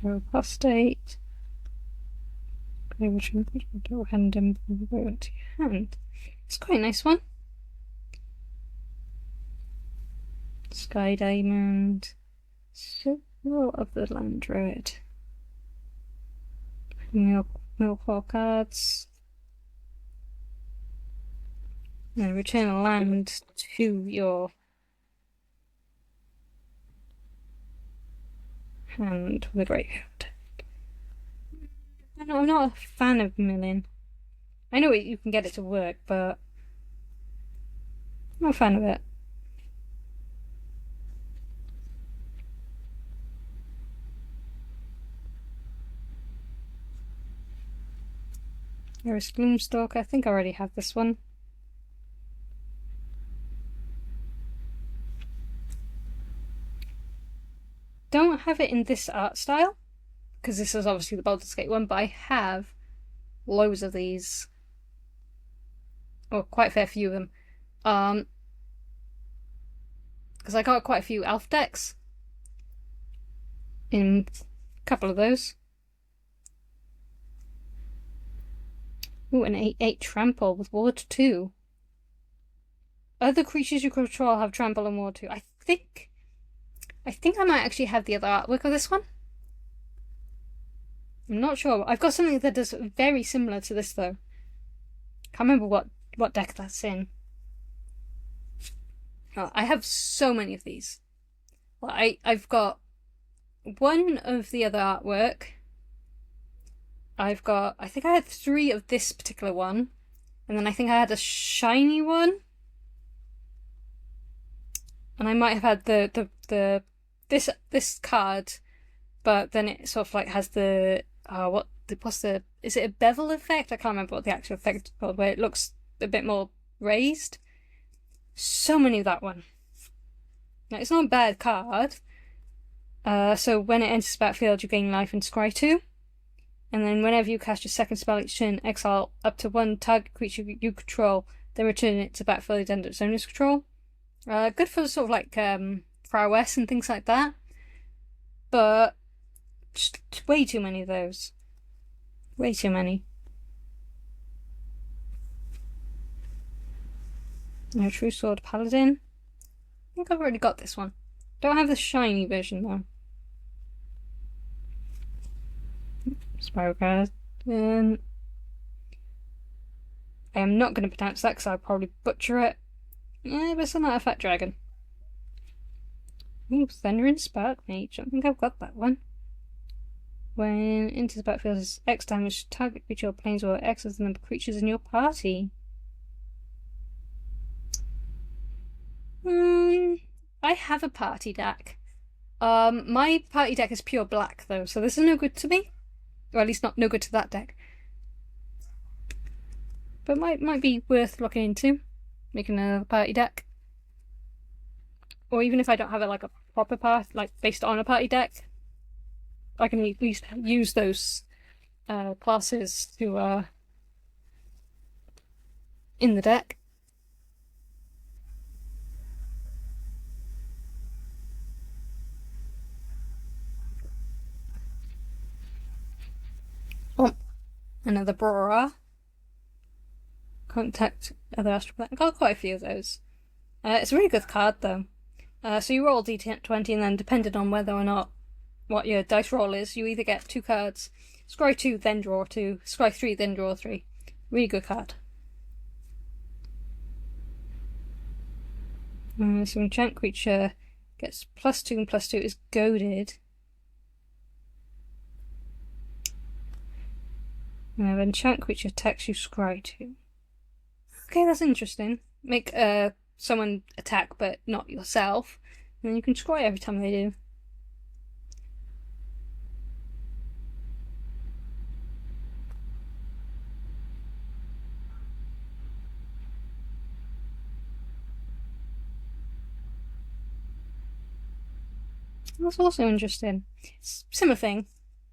Apostate. Hand. It's quite a nice one. Sky Diamond. Symbol of the Land Druid. Milk cards. And return a land to your hand with a graveyard. I'm not a fan of milling. I know you can get it to work, but I'm not a fan of it. There's Gloomstalker. I think I already have this one. Don't have it in this art style, because this is obviously the Baldur's Gate one, but I have loads of these. Or quite a fair few of them. Because I got quite a few elf decks in a couple of those. Ooh, an 8/8 trample with water too. Other creatures you control have trample and water too. I think I might actually have the other artwork of this one. I'm not sure. I've got something that does very similar to this though. Can't remember what deck that's in. Oh, I have so many of these. Well, I've got one of the other artwork. I think I had 3 of this particular one, and then I think I had a shiny one, and I might have had this card, but then it sort of like has the is it a bevel effect? I can't remember what the actual effect is called, where it looks a bit more raised. So many of that one. Now, it's not a bad card. So when it enters the battlefield, you gain life and scry 2. And then whenever you cast your second spell each turn, exile up to 1 target creature you control, then return it to battlefield under its owner's control. Good for sort of like prowess and things like that. But just way too many of those. Way too many. No True Sword Paladin. I think I've already got this one. Don't have the shiny version though. Spiral card. I am not going to pronounce that because I'll probably butcher it. Yeah, but it's an artifact dragon. Ooh, Thunder and Spark Mage. I don't think I've got that one. When into the battlefield is X damage, target creature or planeswalker X is the number of creatures in your party. I have a party deck. My party deck is pure black though, so this is no good to me. Or at least no good to that deck. But might be worth looking into. Making another party deck. Or even if I don't have like a proper part, like based on a party deck, I can at least use those classes to in the deck. Oh, another Brora. Contact other astral planet. I got quite a few of those. It's a really good card though. So you roll D20 and then depending on whether or not what your dice roll is, you either get 2 cards, scry 2, then draw 2, scry 3, then draw 3. Really good card. So enchant creature gets +2 and +2 is goaded. Now enchant creature attacks you, scry 2. Okay, that's interesting. Make someone attack but not yourself, and then you can scry every time they do. That's also interesting. Similar thing.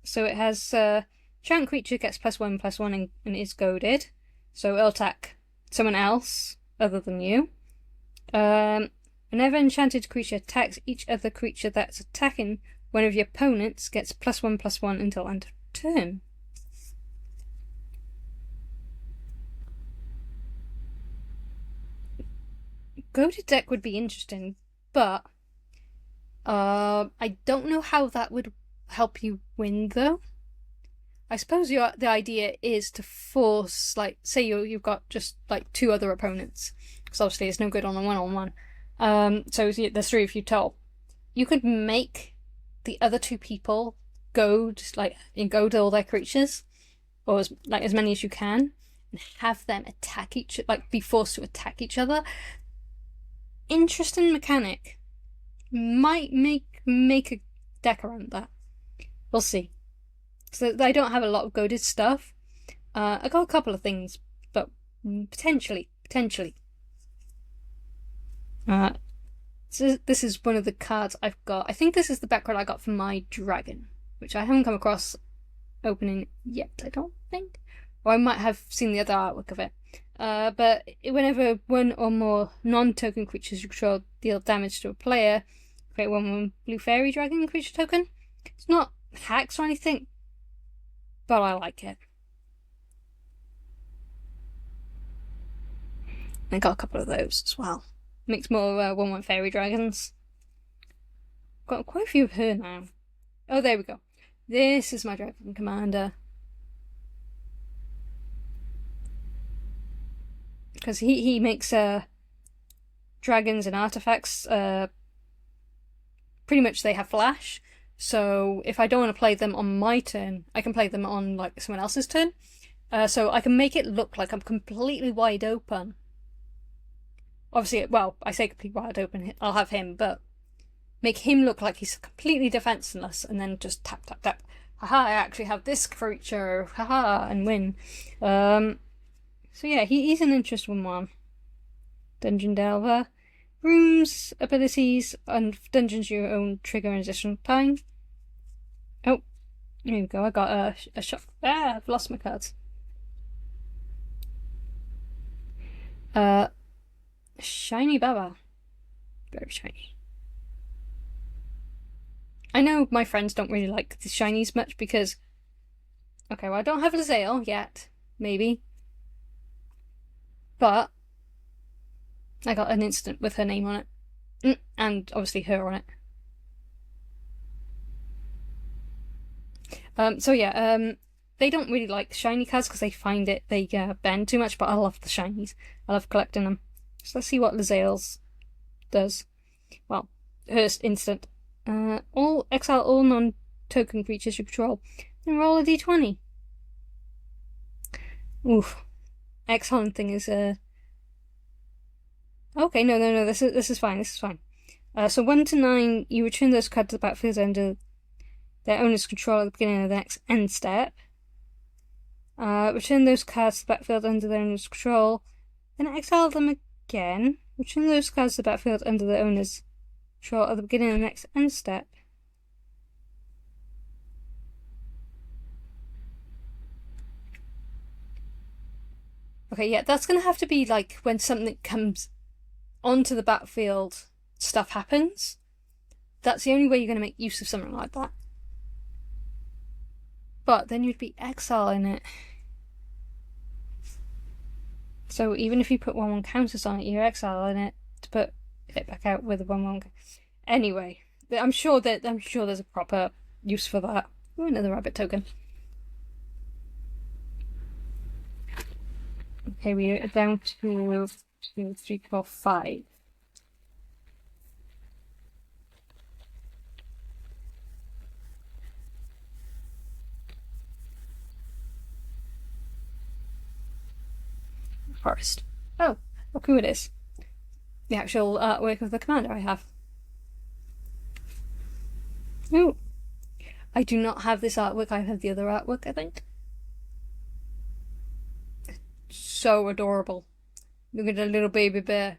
So it has enchant creature gets +1/+1 and is goaded, so it'll attack someone else other than you. Whenever enchanted creature attacks, each other creature that's attacking one of your opponents gets +1/+1 until end of turn. Goaded deck would be interesting, but I don't know how that would help you win though. I suppose the idea is to force, like, say you've got just like 2 other opponents, because obviously it's no good on a one-on-one. So there's 3 of you total. You could make the other 2 people goad all their creatures, or as many as you can, and have them attack be forced to attack each other. Interesting mechanic. Might make a deck around that. We'll see. So I don't have a lot of goaded stuff. I got a couple of things, but potentially. So this is one of the cards I've got. I think this is the background I got from my dragon, which I haven't come across opening yet, I don't think. Or I might have seen the other artwork of it. But whenever 1 or more non-token creatures you control deal damage to a player, create 1/1 blue fairy dragon creature token. It's not hacks or anything, but I like it. I got a couple of those as well. Makes more 1/1 fairy dragons. Got quite a few of her now. Oh, there we go. This is my dragon commander. Because he makes dragons and artifacts. Pretty much they have flash. So if I don't want to play them on my turn, I can play them on like someone else's turn. So I can make it look like I'm completely wide open. Obviously, well, I say completely wide open, I'll have him, but make him look like he's completely defenseless and then just tap, tap, tap. Haha, I actually have this creature, haha, and win. So yeah, he's an interesting one. Dungeon Delver. Rooms, abilities, and dungeons your own trigger and additional time. Oh, here we go. I got a shot. I've lost my cards. Shiny Baba. Very shiny. I know my friends don't really like the shinies much because... Okay, well I don't have Lae'zel yet. Maybe. But I got an instant with her name on it. And obviously her on it. So yeah, they don't really like shiny cards because they find they bend too much, but I love the shinies. I love collecting them. So let's see what Lazale's does. Well, hers instant. Exile all non-token creatures you control. And roll a d20. Oof. Exiling thing is okay, no, this is fine, so 1 to 9, you return those cards to the battlefield under their owner's control at the beginning of the next end step. Return those cards to the battlefield under their owner's control, then exile them again. Return those cards to the battlefield under their owner's control at the beginning of the next end step. Okay, yeah, that's gonna have to be like when something comes onto the battlefield, stuff happens. That's the only way you're gonna make use of something like that. But then you'd be exiling it. So even if you put 1/1 counters on it, you're exiling it to put it back out with a 1/1. Anyway, I'm sure there's a proper use for that. Ooh, another rabbit token. Okay, we are down to 2, 3, 4, 5. Forest. Oh, look who it is. The actual artwork of the commander I have. Ooh. I do not have this artwork, I have the other artwork, I think. So adorable. Look at the little baby bear.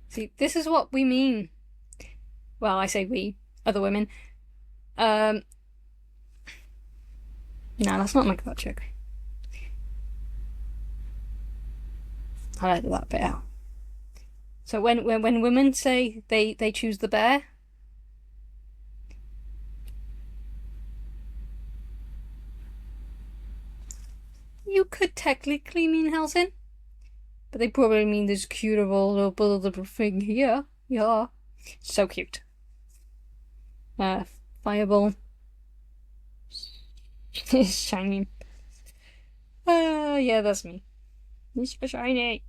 See, this is what we mean. Well, I say we, other women. No, let's not make that joke. I'll edit that bit out. So when women say they choose the bear, you could technically mean Helsing, but they probably mean this curable little Boulder thing here. Yeah, so cute. Fireball. It's shiny. Yeah, that's me. It's for shiny.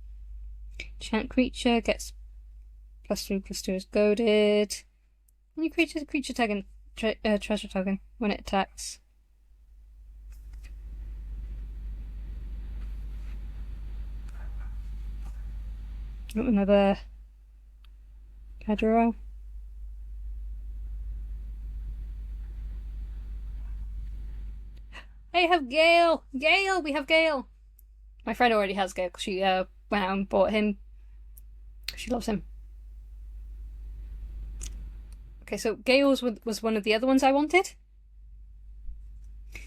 Chant creature gets +3/+2 is goaded. Any creature token, treasure token when it attacks. Oh, another Kaduro. I have Gale! Gale! We have Gale! My friend already has Gale because she went out and bought him. She loves him. Okay, so Gale's was one of the other ones I wanted.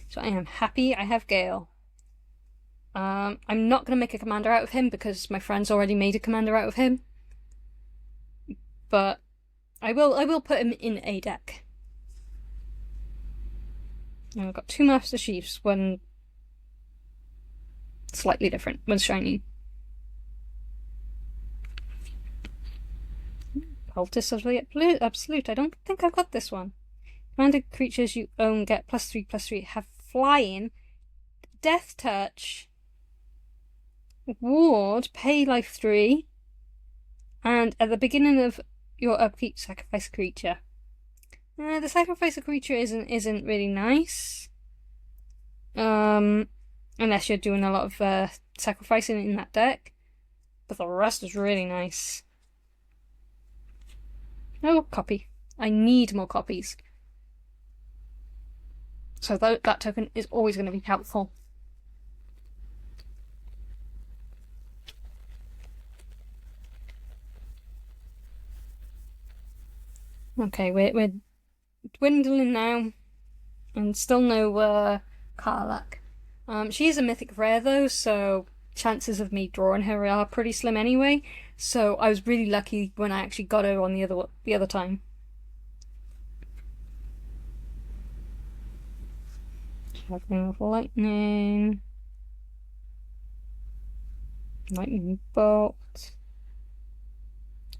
So I am happy I have Gale. I'm not going to make a commander out of him because my friend's already made a commander out of him. But I will put him in a deck. Now I've got 2 Master Chiefs, one slightly different, one's shiny. Cultist of the Absolute. I don't think I've got this one. Commanded creatures you own get +3/+3, have flying, death touch, ward, pay life 3, and at the beginning of your upkeep, sacrifice a creature. The sacrifice a creature isn't really nice. Unless you're doing a lot of sacrificing in that deck. But the rest is really nice. Oh, copy. I need more copies. So that token is always going to be helpful. Okay, we're dwindling now, and still no Karlak. She is a mythic rare though, so chances of me drawing her are pretty slim anyway. So I was really lucky when I actually got her on the other time. Sharpening of lightning bolt,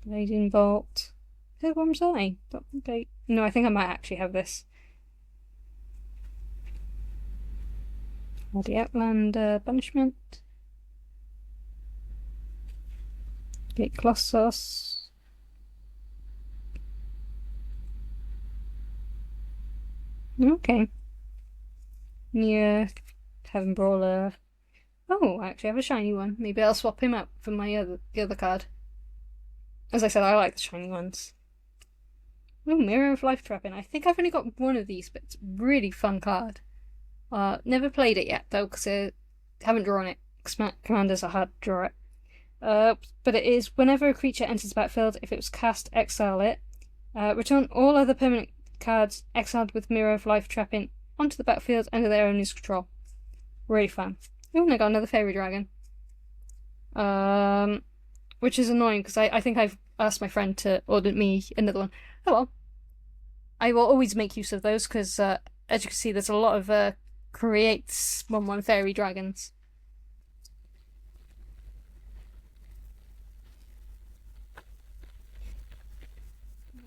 blazing bolt. What was I? No, I think I might actually have this. The Outlander Banishment. Get Colossus. Okay. Yeah, Heaven Brawler. Oh, I actually have a shiny one. Maybe I'll swap him out for the other card. As I said, I like the shiny ones. Oh, Mirror of Life Trapping. I think I've only got one of these, but it's a really fun card. Never played it yet though, because I haven't drawn it. Commanders are hard to draw it. But it is whenever a creature enters the battlefield, if it was cast, exile it. Return all other permanent cards exiled with Mirror of Life Trapping onto the battlefield under their owner's control. Really fun. Oh, and I got another Fairy Dragon. Which is annoying because I think I've asked my friend to order me another one. Oh well. I will always make use of those because, as you can see, there's a lot of creates 1/1 Fairy Dragons.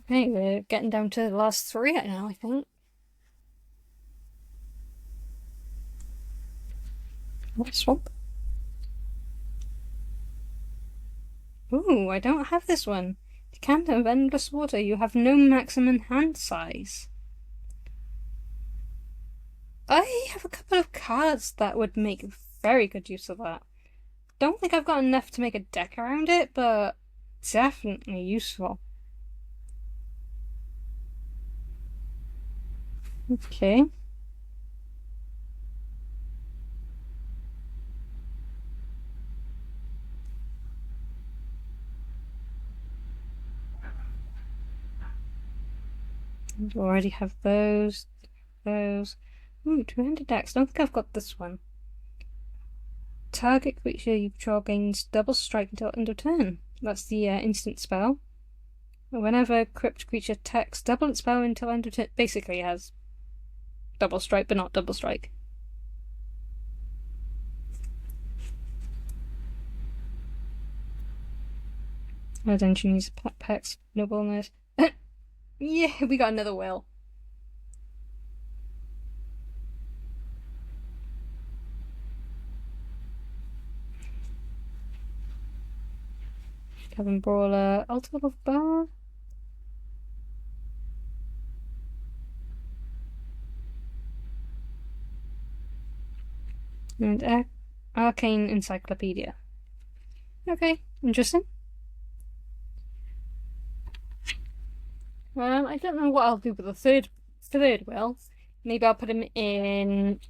Okay, we're getting down to the last 3 right now, I think. Swamp. Ooh, I don't have this one. Decanter of Endless Water. You have no maximum hand size. I have a couple of cards that would make very good use of that. Don't think I've got enough to make a deck around it, but definitely useful. Okay. I already have those. Ooh, 200 decks. Don't think I've got this one. Target creature you control gains double strike until end of turn. That's the instant spell. Whenever crypt creature attacks, double its spell until end of turn. Basically, it has double strike, but not double strike. Dungeons, packs, nobleness. Yeah, we got another will. Heaven Brawler, Ultimate of Bar. And Arcane Encyclopedia. Okay, interesting. I don't know what I'll do with the third will. Maybe I'll put him in.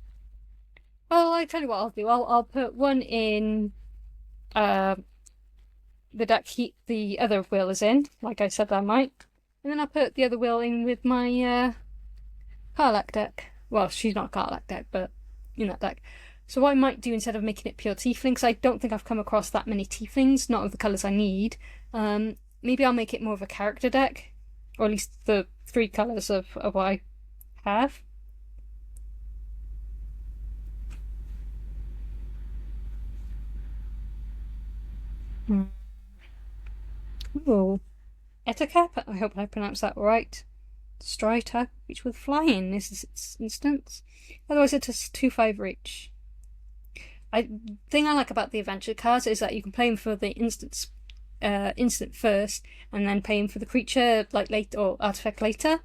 Well, I tell you what I'll do. I'll put one in the deck the other will is in, like I said I might. And then I'll put the other will in with my Karlach deck. Well, she's not a Karlach deck, but in that deck. So what I might do instead of making it pure tiefling, because I don't think I've come across that many tieflings, not of the colours I need, maybe I'll make it more of a character deck. Or at least the 3 colours of what I have. Ooh. Ettercap? I hope I pronounced that right. Destroy target creature with flying. This is its instance. Otherwise it has 2/5 reach. Thing I like about the adventure cards is that you can play them for the instant first, and then pay them for the creature like later or artifact later.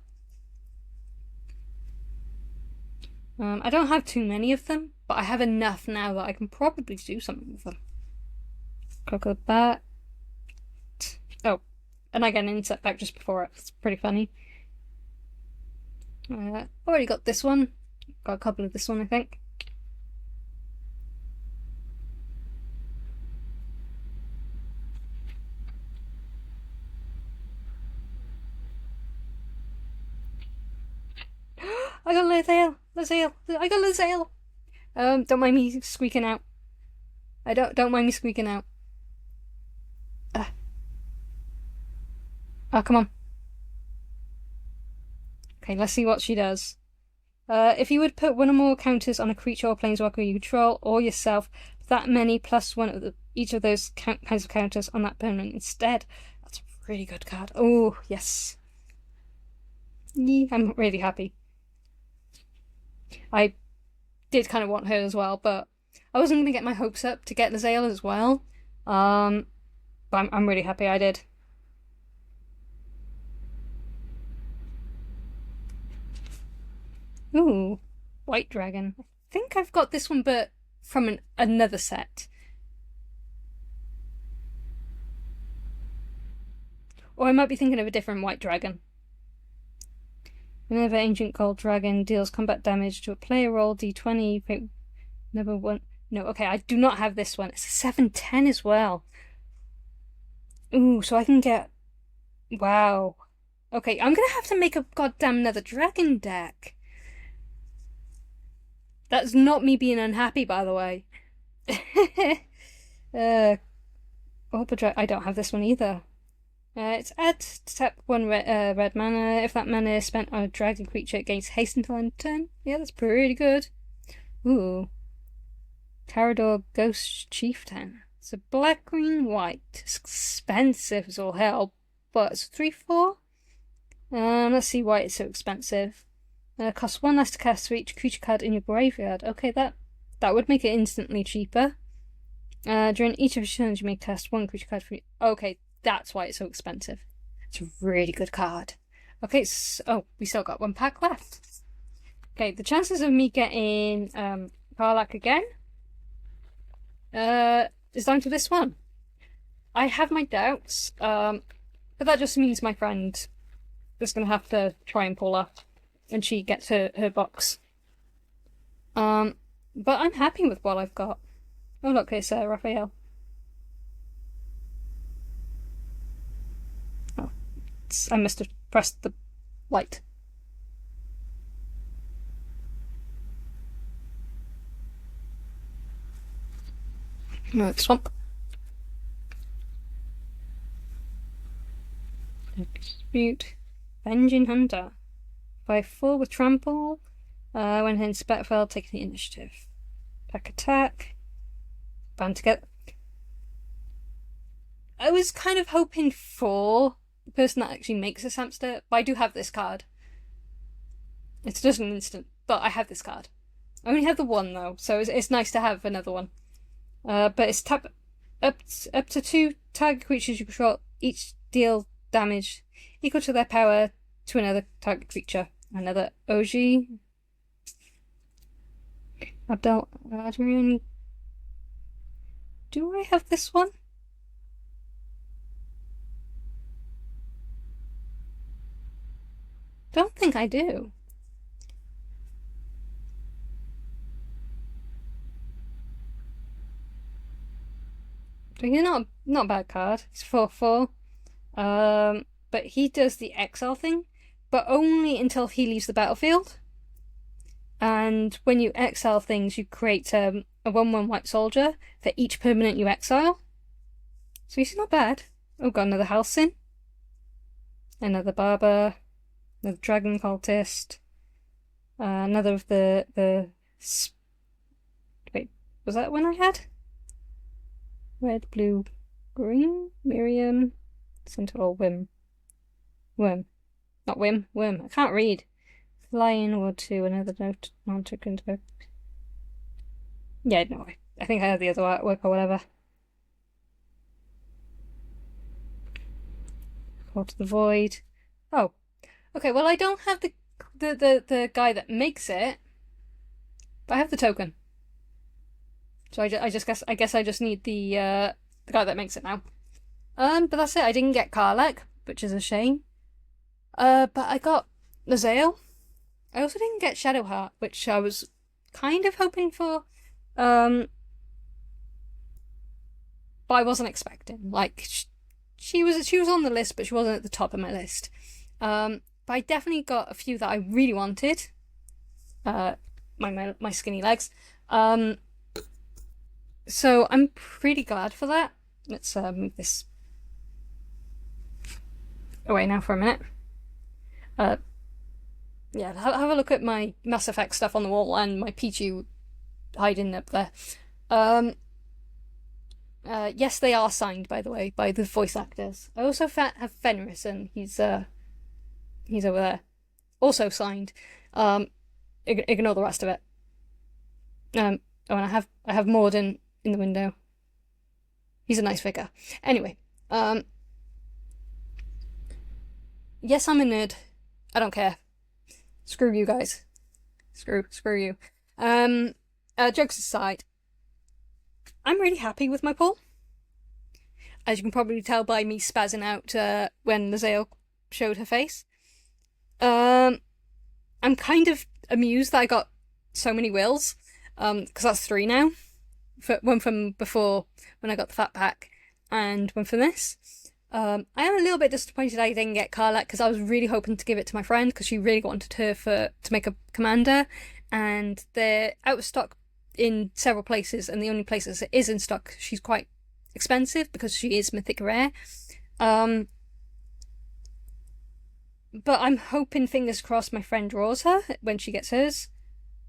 I don't have too many of them, but I have enough now that I can probably do something with them. Click on that. Oh, and I get an insect back just before it. It's pretty funny. Already got this one. Got a couple of this one, I think. I got Lizale! I got Lizale! Don't mind me squeaking out. Don't mind me squeaking out. Oh, come on. Okay, let's see what she does. If you would put one or more counters on a creature or planeswalker you control, or yourself, that many plus one of each of those kinds of counters on that permanent instead. That's a really good card. Oh, yes. Yeah, I'm really happy. I did kind of want her as well, but I wasn't going to get my hopes up to get the Zale as well. But I'm really happy I did. Ooh, White Dragon. I think I've got this one, but from another set. Or I might be thinking of a different White Dragon. Whenever Ancient Gold Dragon deals combat damage to a player, roll d20. Never one. No, okay, I do not have this one. It's a 7/10 as well. Ooh, so I can get... Wow. Okay, I'm gonna have to make a goddamn another dragon deck. That's not me being unhappy, by the way. I don't have this one either. It's add to tap 1 red mana. If that mana is spent on a dragon creature, it gains haste until end of turn. Yeah, that's pretty good. Ooh. Carador Ghost Chieftain. It's a black, green, white. It's expensive as all hell, but it's 3/4. Let's see why it's so expensive. Costs 1 less to cast for each creature card in your graveyard. Okay, that would make it instantly cheaper. During each of your turns, you may cast 1 creature card for you. Okay, that's why it's so expensive. It's a really good card. Okay, so we still got 1 pack left. Okay, the chances of me getting Karlach again is down to this one. I have my doubts, but that just means my friend is going to have to try and pull up when she gets her box. But I'm happy with what I've got. Oh look, it's Raphael. Oh, I must have pressed the light. No, swamp. Dispute. Vengeance Hunter. 5/4 with trample. When hitting Specfell, take the initiative. Attack. Band together. I was kind of hoping for the person that actually makes this hamster, but I do have this card. It's just an instant, but I have this card. I only have the one though, so it's nice to have another one. But it's tap up to 2 target creatures you control, each deal damage equal to their power to another target creature. Another OG. Abdel Adrian. Do I have this one? Don't think I do. He's not a bad card. He's 4/4. But he does the exile thing, but only until he leaves the battlefield. And when you exile things, you create a 1/1 white soldier for each permanent you exile. So he's not bad. Oh, got another Halcyon. Another Barber. Another Dragon Cultist. Another of the... Wait, was that one I had? Red, blue, green? Miriam. Centaur, Whim. Worm. Not Whim, Worm. I can't read. Flying or 2, another note, non-token. Yeah, no, I think I have the other artwork or whatever. Call to the Void. Oh, okay. Well, I don't have the guy that makes it, but I have the token. So I guess I just need the guy that makes it now. But that's it. I didn't get Karlach, which is a shame. But I got the Zale. I also didn't get Shadowheart, which I was kind of hoping for. But I wasn't expecting. Like, she was on the list, but she wasn't at the top of my list. But I definitely got a few that I really wanted. My skinny legs. So I'm pretty glad for that. Let's move this away now for a minute. Yeah, have a look at my Mass Effect stuff on the wall and my Pichu hiding up there. Yes, they are signed, by the way, by the voice actors. I also have Fenris, and he's over there, also signed. Ignore the rest of it. Oh, and I have Morden in the window. He's a nice figure. Anyway, yes, I'm a nerd. I don't care. Screw you guys. Screw you. Jokes aside, I'm really happy with my pull. As you can probably tell by me spazzing out when Nazale showed her face. I'm kind of amused that I got so many wills, because that's 3 now. One from before when I got the fat pack, and one from this. I am a little bit disappointed I didn't get Karlach, because I was really hoping to give it to my friend, because she really wanted her to make a commander, and they're out of stock in several places, and the only places it is in stock, she's quite expensive because she is mythic rare. But I'm hoping, fingers crossed, my friend draws her when she gets hers.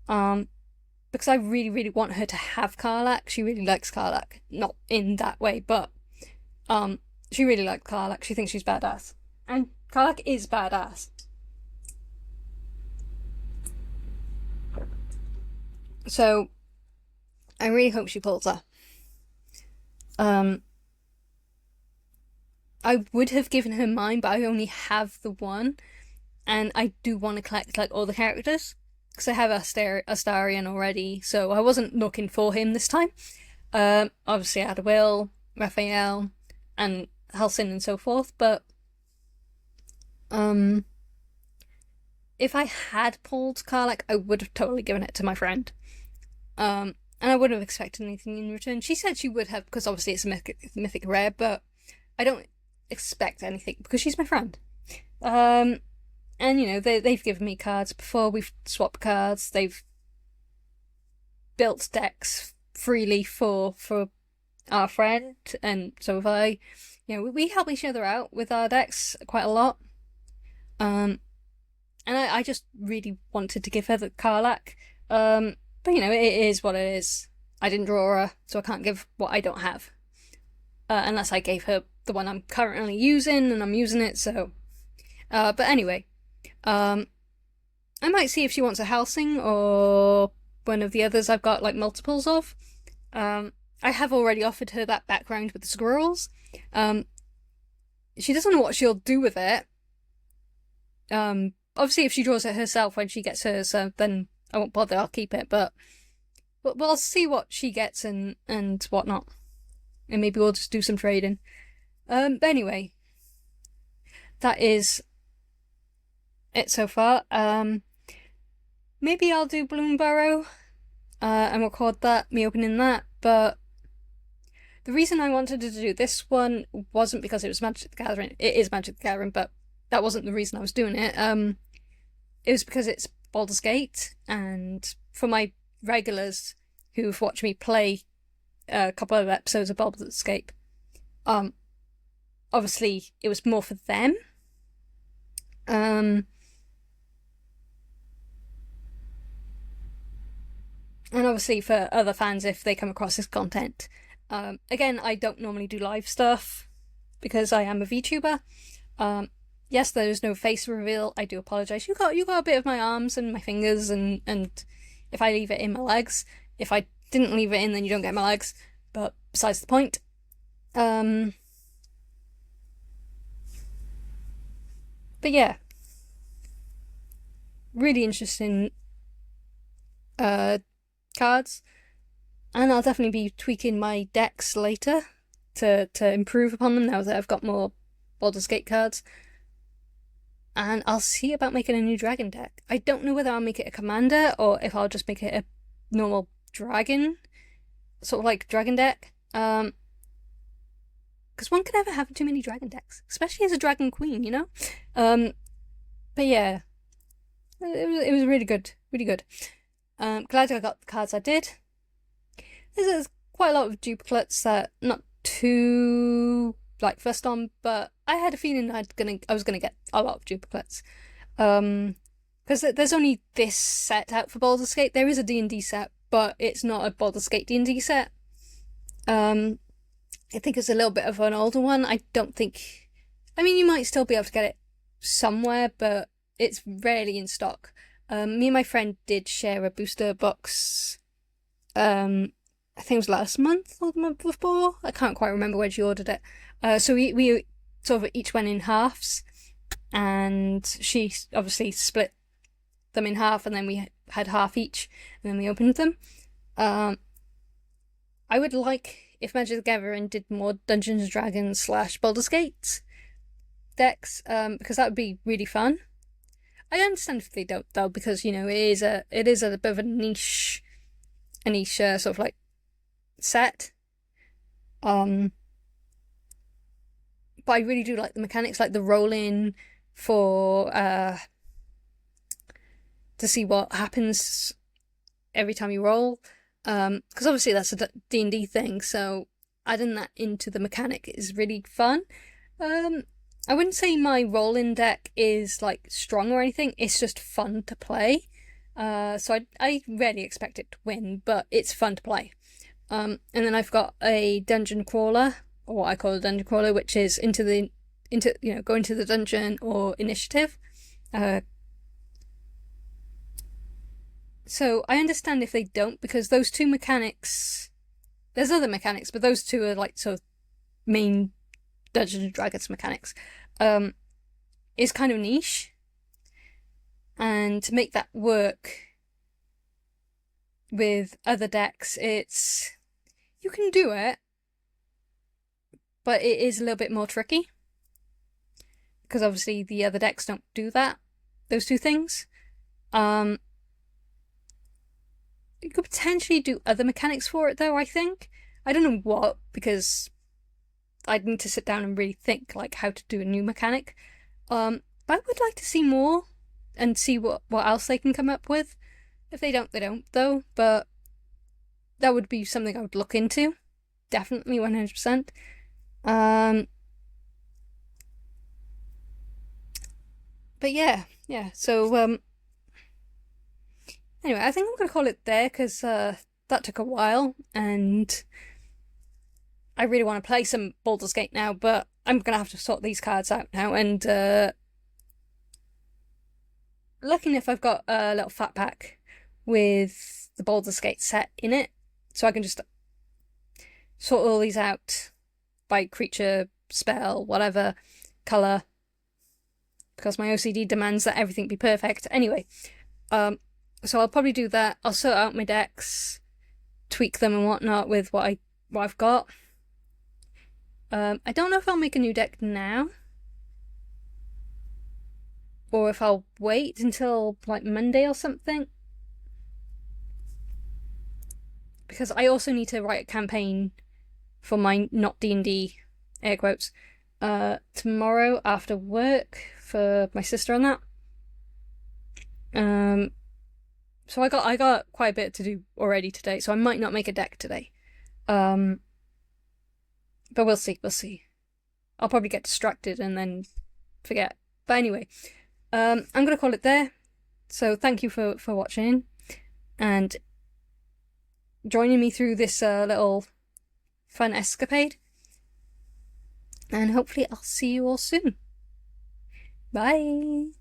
Because I really, really want her to have Karlach. She really likes Karlach. Not in that way, but she really likes Karlach. She thinks she's badass. And Karlach is badass. So I really hope she pulls her. I would have given her mine, but I only have the one, and I do want to collect like all the characters because I have Astarion already, so I wasn't looking for him this time. Obviously I had Will, Raphael, and Halsin and so forth, but if I had pulled Karlach, I would have totally given it to my friend. And I wouldn't have expected anything in return. She said she would have, because obviously it's a mythic rare, but I don't expect anything because she's my friend. And you know, they've given me cards before. We've swapped cards. They've built decks freely for our friend, and so have I. You know, we help each other out with our decks quite a lot. And I just really wanted to give her the Karlach. But you know, it is what it is. I didn't draw her, so I can't give what I don't have. Unless I gave her the one I'm currently using, and I'm using it, so... but anyway, I might see if she wants a Halsing, or one of the others I've got, like, multiples of. I have already offered her that background with the squirrels. She doesn't know what she'll do with it. Obviously, if she draws it herself when she gets hers, then I won't bother, I'll keep it, but we'll see what she gets and whatnot. And maybe we'll just do some trading. But anyway, that is it so far. Maybe I'll do Bloomburrow and record that, me opening that, but the reason I wanted to do this one wasn't because it was Magic the Gathering. It is Magic the Gathering, but that wasn't the reason I was doing it. It was because it's Baldur's Gate, and for my regulars who've watched me play a couple of episodes of Baldur's Gate, obviously it was more for them. And obviously for other fans if they come across this content. Again, I don't normally do live stuff because I am a VTuber. Yes, there is no face reveal. I do apologise. You got a bit of my arms and my fingers, and if I leave it in, my legs. If I didn't leave it in, then you don't get my legs. But besides the point. But yeah, really interesting cards, and I'll definitely be tweaking my decks later to improve upon them now that I've got more Baldur's Gate cards. And I'll see about making a new dragon deck. I don't know whether I'll make it a commander or if I'll just make it a normal dragon, sort of like dragon deck. Because one can never have too many dragon decks, especially as a dragon queen, you know? But yeah, it was really good, really good. Glad I got the cards I did. There's quite a lot of duplicates that not too like fussed on, but I had a feeling I was gonna get a lot of duplicates. Because there's only this set out for Baldur's Gate. There is a D&D set, but it's not a Baldur's Gate D&D set. I think it's a little bit of an older one. I don't think... I mean, you might still be able to get it somewhere, but it's rarely in stock. Me and my friend did share a booster box I think it was last month or the month before. I can't quite remember when she ordered it. So we sort of each went in halves, and she obviously split them in half, and then we had half each, and then we opened them. I would like if Magic the Gathering did more Dungeons and Dragons / Baldur's Gate decks, because that would be really fun. I understand if they don't though, because you know it is a bit of a niche sort of like set. But I really do like the mechanics, like the roll-in for to see what happens every time you roll. Because obviously that's a D&D thing, so adding that into the mechanic is really fun. I wouldn't say my roll-in deck is like strong or anything, it's just fun to play. So I rarely expect it to win, but it's fun to play. And then I've got a dungeon crawler, or what I call a dungeon crawler, which is go into the dungeon or initiative. So I understand if they don't, because those two mechanics, there's other mechanics, but those two are like sort of main Dungeons and Dragons mechanics. Is kind of niche, and to make that work with other decks, you can do it, but it is a little bit more tricky, because obviously the other decks don't do those two things. You could potentially do other mechanics for it though, I think. I don't know what, because I'd need to sit down and really think like how to do a new mechanic. But I would like to see more and see what else they can come up with. If they don't, they don't though, but that would be something I would look into. Definitely 100%. But yeah, so anyway, I think I'm going to call it there, because that took a while, and I really want to play some Baldur's Gate now, but I'm going to have to sort these cards out now, and lucky enough I've got a little fat pack with the Baldur's Gate set in it, so I can just sort all these out by creature, spell, whatever, colour, because my OCD demands that everything be perfect. Anyway, so I'll probably do that. I'll sort out my decks, tweak them and whatnot with what I've got. I don't know if I'll make a new deck now, or if I'll wait until like Monday or something, because I also need to write a campaign for my not D&D air quotes tomorrow after work for my sister and that. So I got quite a bit to do already today, so I might not make a deck today. But we'll see. I'll probably get distracted and then forget. But anyway, I'm gonna call it there. So thank you for watching and joining me through this little fun escapade. And hopefully I'll see you all soon. Bye!